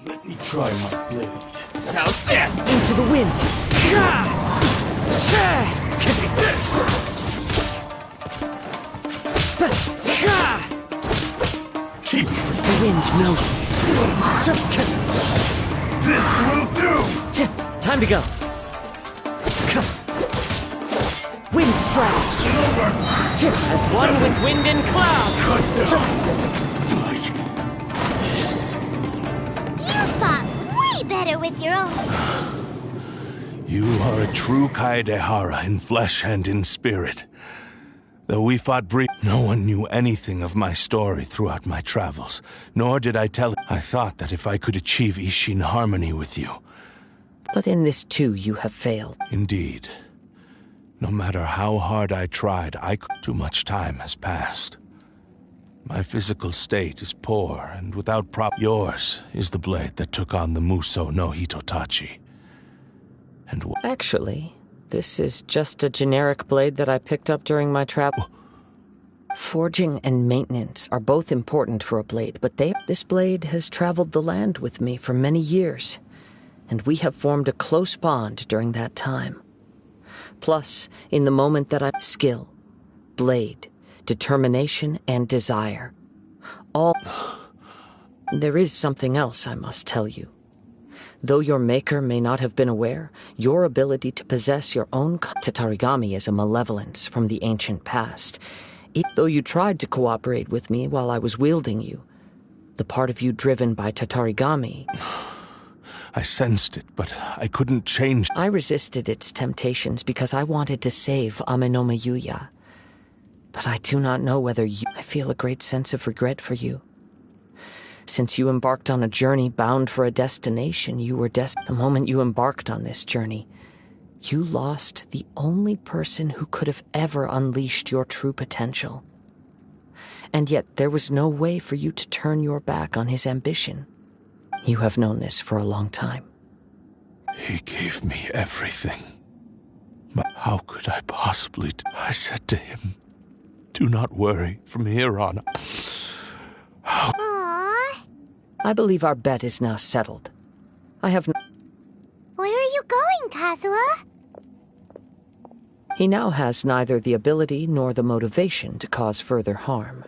Let me try my blade. How's this? Into the wind! Cheap! The wind knows me. This will do! Time to go. Wind strike! As one with wind and cloud! You fought way better with your own. You are a true Kaedehara in flesh and in spirit. Though we fought brief, no one knew anything of my story throughout my travels, nor did I tell it. I thought that if I could achieve Ishin harmony with you. But in this too, you have failed. Indeed. No matter how hard I tried, too much time has passed. My physical state is poor, and without yours is the blade that took on the Muso no Hitotachi. And Actually, this is just a generic blade that I picked up during my travel. Forging and maintenance are both important for a blade, but this blade has traveled the land with me for many years, and we have formed a close bond during that time. Plus, in the moment that skill, blade, determination, and desire. All. There is something else I must tell you. Though your maker may not have been aware, your ability to possess your own Tatarigami is a malevolence from the ancient past. Though you tried to cooperate with me while I was wielding you, the part of you driven by Tatarigami. I sensed it, but I couldn't change. I resisted its temptations because I wanted to save Amenoma Yuya. But I do not know whether I feel a great sense of regret for you. Since you embarked on a journey bound for a destination, you were the moment you embarked on this journey, you lost the only person who could have ever unleashed your true potential. And yet there was no way for you to turn your back on his ambition. You have known this for a long time. He gave me everything. But how could I possibly? I said to him, "Do not worry from here on." Aww. I believe our bet is now settled. I have Where are you going, Kazuha? He now has neither the ability nor the motivation to cause further harm.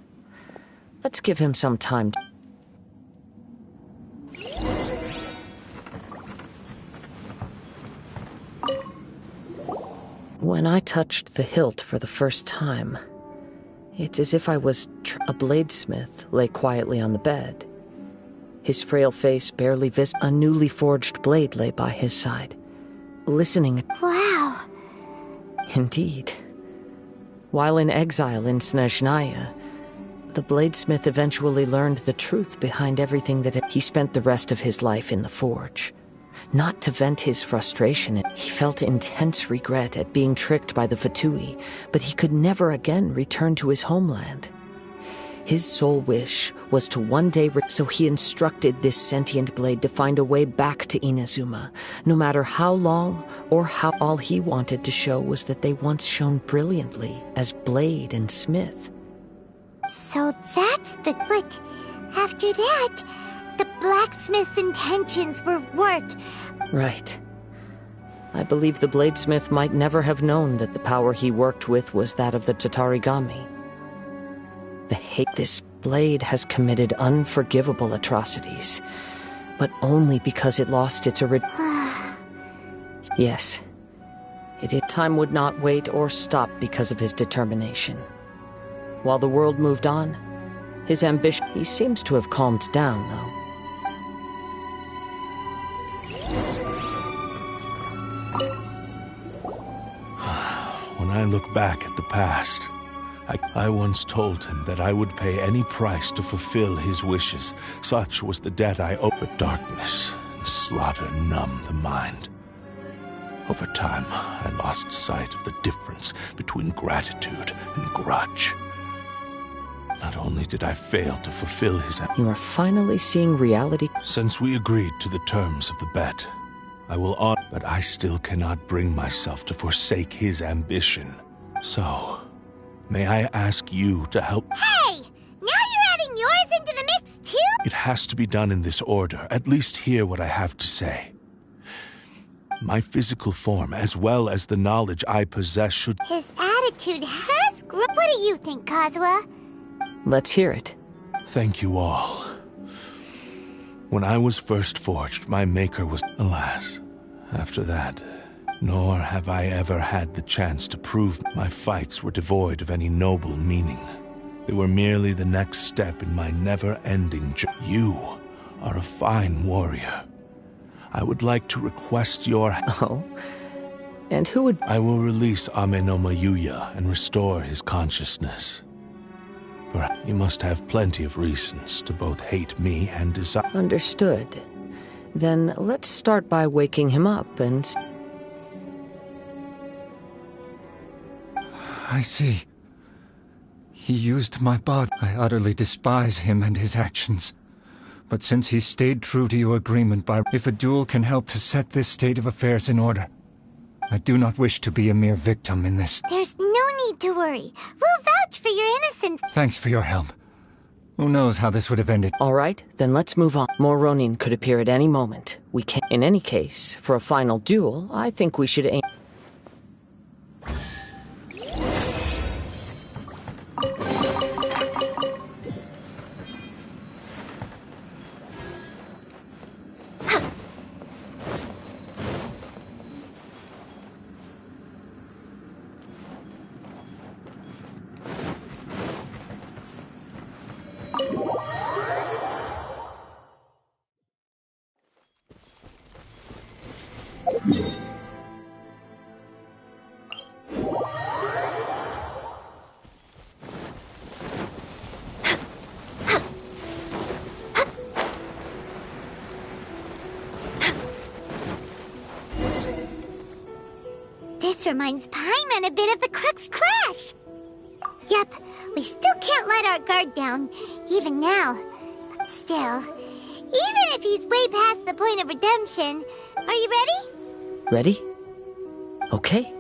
Let's give him some time to... When I touched the hilt for the first time, it's as if I was a bladesmith lay quietly on the bed. His frail face barely a newly forged blade lay by his side, listening. Wow. Indeed. While in exile in Snezhnaya, the bladesmith eventually learned the truth behind everything that he spent the rest of his life in the forge. Not to vent his frustration, he felt intense regret at being tricked by the Fatui, but he could never again return to his homeland. His sole wish was to one day so he instructed this sentient blade to find a way back to Inazuma, no matter how long or how. All he wanted to show was that they once shone brilliantly as blade and smith. So that's the... But after that, the blacksmith's intentions were warped. Right. I believe the bladesmith might never have known that the power he worked with was that of the Tatarigami. This blade has committed unforgivable atrocities, but only because it lost its Yes. Time would not wait or stop because of his determination. While the world moved on, his ambition... He seems to have calmed down, though. When I look back at the past, I once told him that I would pay any price to fulfill his wishes. Such was the debt I owed. But darkness and slaughter numbed the mind. Over time, I lost sight of the difference between gratitude and grudge. Not only did I fail to fulfill his... You are finally seeing reality. Since we agreed to the terms of the bet, I will honor, but I still cannot bring myself to forsake his ambition. So, may I ask you to help... Hey! Now you're adding yours into the mix, too? It has to be done in this order. At least hear what I have to say. My physical form, as well as the knowledge I possess, should... His attitude has grown. What do you think, Kazuha? Let's hear it. Thank you all. When I was first forged, my maker was... Alas, after that, nor have I ever had the chance to prove my fights were devoid of any noble meaning. They were merely the next step in my never-ending journey. You are a fine warrior. I would like to request your... Oh? And who would... I will release Amenoma Yuya and restore his consciousness. Perhaps you must have plenty of reasons to both hate me and desire... Understood. Then let's start by waking him up and... I see. He used my body. I utterly despise him and his actions. But since he stayed true to your agreement if a duel can help to set this state of affairs in order, I do not wish to be a mere victim in this. There's no need to worry. We'll vouch for your innocence. Thanks for your help. Who knows how this would have ended? All right, then let's move on. More Ronin could appear at any moment. We can't... In any case, for a final duel, I think we should aim... This reminds Paimon a bit of the Crux Clash. Yep, we still can't let our guard down, even now. Still, even if he's way past the point of redemption, are you ready? Ready? Okay.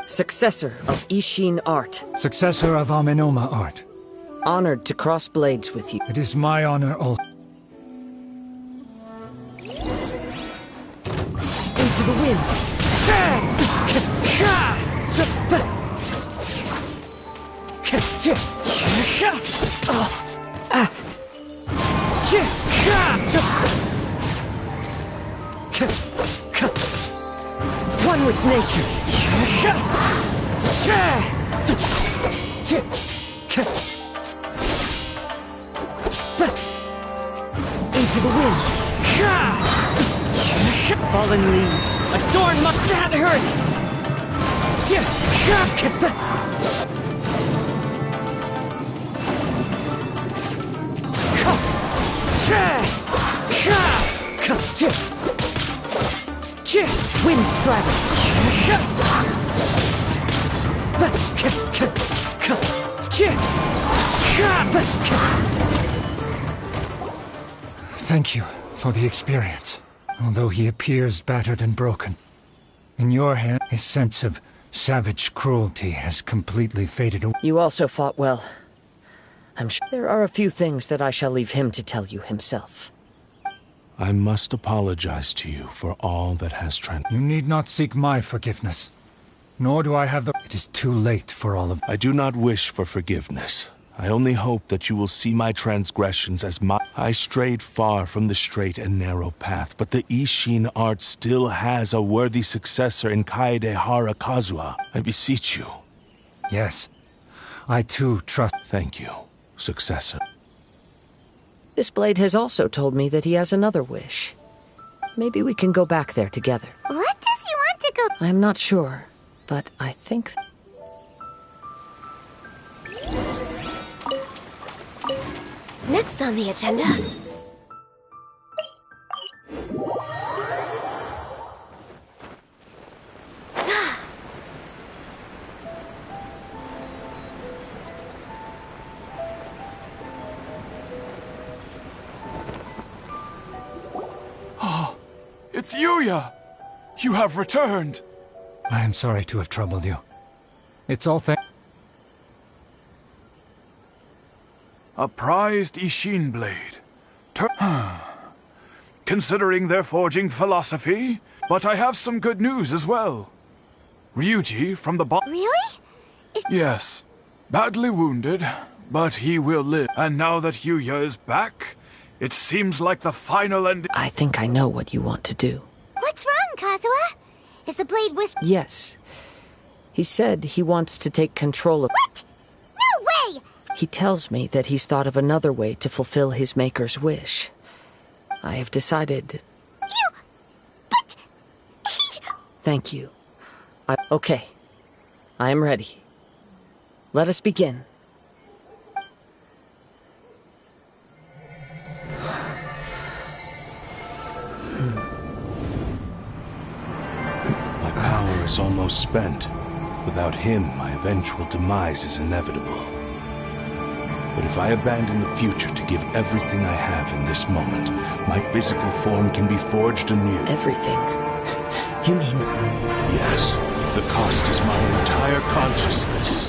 Successor of Ishin art. Successor of Amenoma art. Honored to cross blades with you. It is my honor also. Into the wind. One with nature. Into the wind. Fallen leaves. Adorn must that hurt. Wind strider. Thank you for the experience. Although he appears battered and broken, in your hand, his sense of savage cruelty has completely faded away. You also fought well. I'm sure there are a few things that I shall leave him to tell you himself. I must apologize to you for all that has You need not seek my forgiveness. Nor do I have the... It is too late for all of... I do not wish for forgiveness. I only hope that you will see my transgressions as my... I strayed far from the straight and narrow path, but the Ishin art still has a worthy successor in Kaedehara Kazuha. I beseech you. Yes. I too trust... Thank you, successor. This blade has also told me that he has another wish. Maybe we can go back there together. What does he want to go? I'm not sure, but I think... Next on the agenda... It's Yuya! You have returned! I am sorry to have troubled you. It's all A prized Ishin blade. Considering their forging philosophy, but I have some good news as well. Ryuji from the Really? Yes. Badly wounded, but he will live. And now that Yuya is back, it seems like the final end... I think I know what you want to do. What's wrong, Kazuha? Is the blade whisper? Yes. He said he wants to take control of... What? No way! He tells me that he's thought of another way to fulfill his maker's wish. I have decided... But... Thank you. Okay. I am ready. Let us begin. My power is almost spent. Without him, my eventual demise is inevitable. But if I abandon the future to give everything I have in this moment, my physical form can be forged anew. Everything? You mean... Yes. The cost is my entire consciousness.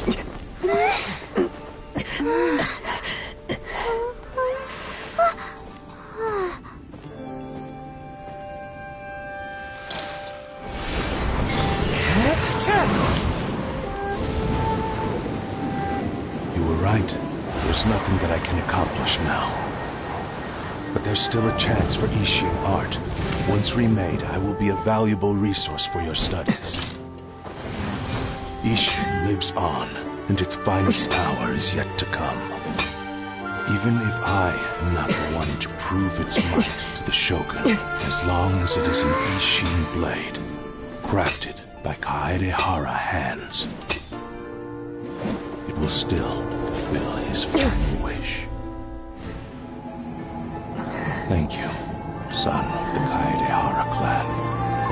You were right. There's nothing that I can accomplish now. But there's still a chance for Ishin art. Once remade, I will be a valuable resource for your studies. Ishin lives on, and its finest hour is yet to come. Even if I am not the one to prove its might to the Shogun, as long as it is an Ishin blade, crafted by Kaedehara hands, it will still fulfill his final wish. Thank you, son of the Kaedehara clan.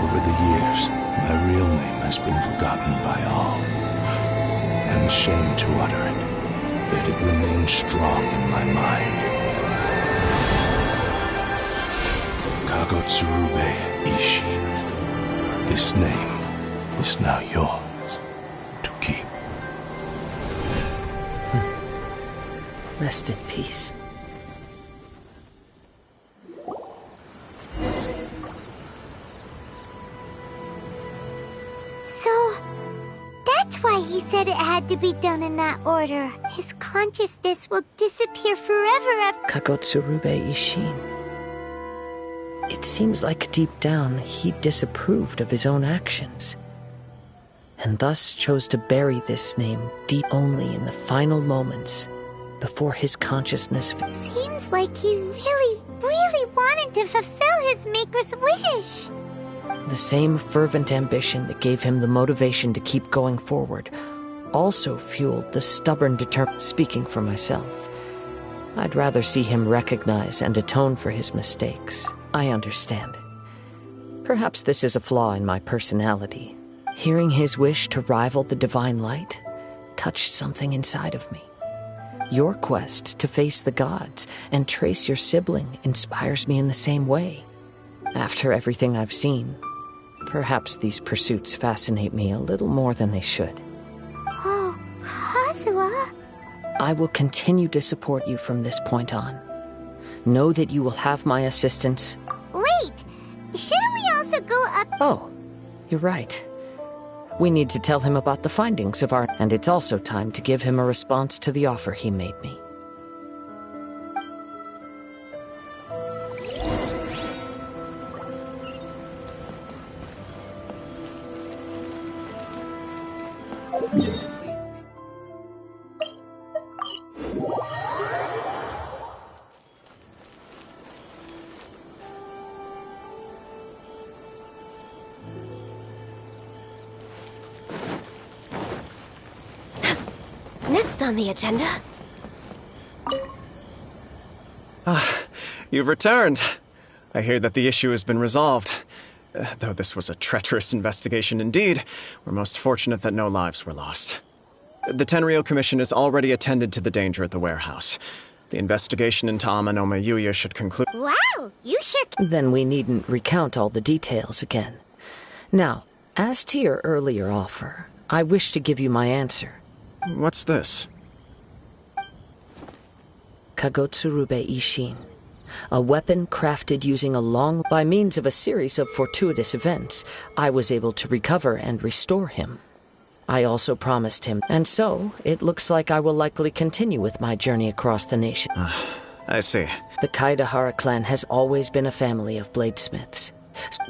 Over the years, my real name has been forgotten by all. I'm ashamed to utter it, yet it remains strong in my mind. Kagotsurube Ishin. This name is now yours to keep. Rest in peace. He said it had to be done in that order. His consciousness will disappear forever after... Kagotsurube Ishin. It seems like deep down he disapproved of his own actions, and thus chose to bury this name deep only in the final moments before his consciousness... Seems like he really wanted to fulfill his maker's wish. The same fervent ambition that gave him the motivation to keep going forward also fueled the stubborn determination. Speaking for myself, I'd rather see him recognize and atone for his mistakes. I understand. Perhaps this is a flaw in my personality. Hearing his wish to rival the divine light touched something inside of me. Your quest to face the gods and trace your sibling inspires me in the same way. After everything I've seen, perhaps these pursuits fascinate me a little more than they should. Oh, Kazuha. I will continue to support you from this point on. Know that you will have my assistance. Oh, you're right. We need to tell him about the findings of our... And it's also time to give him a response to the offer he made me. Next on the agenda... You've returned. I hear that the issue has been resolved. Though this was a treacherous investigation indeed, we're most fortunate that no lives were lost. The Tenryou Commission has already attended to the danger at the warehouse. The investigation into Amanome Yuya should conclude... Wow, you sure Then we needn't recount all the details again. Now, as to your earlier offer, I wish to give you my answer. What's this? Kagotsurube Ishin. A weapon crafted using a long... By means of a series of fortuitous events, I was able to recover and restore him. I also promised him, and so, it looks like I will likely continue with my journey across the nation. I see. The Kaidahara clan has always been a family of bladesmiths.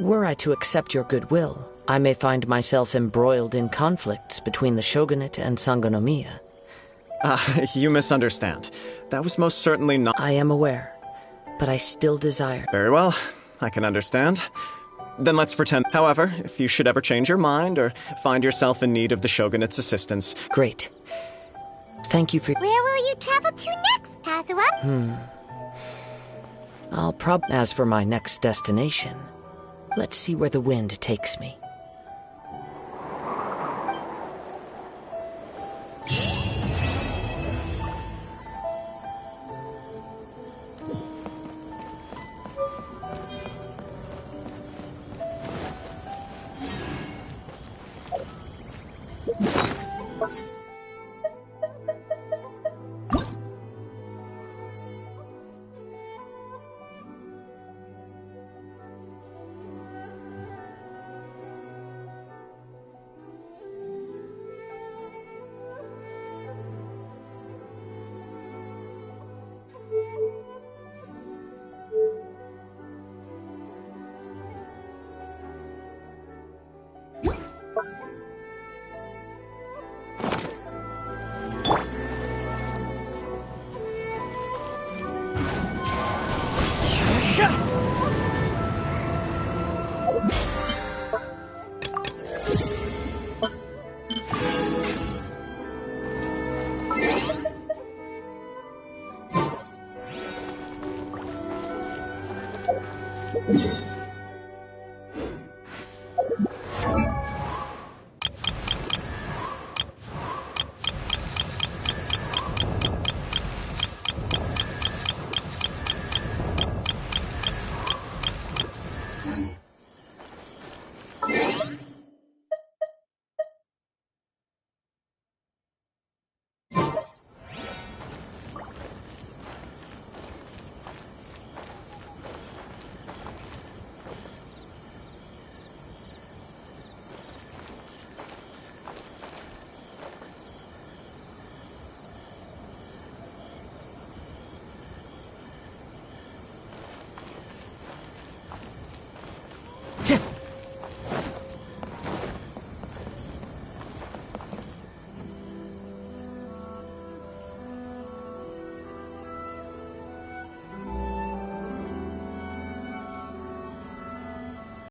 Were I to accept your goodwill, I may find myself embroiled in conflicts between the shogunate and Sangonomiya. You misunderstand. That was most certainly not... I am aware, but I still desire... Very well, I can understand. Then let's pretend. However, if you should ever change your mind or find yourself in need of the shogunate's assistance... Great. Thank you for... Where will you travel to next, Kazuha? As for my next destination, let's see where the wind takes me.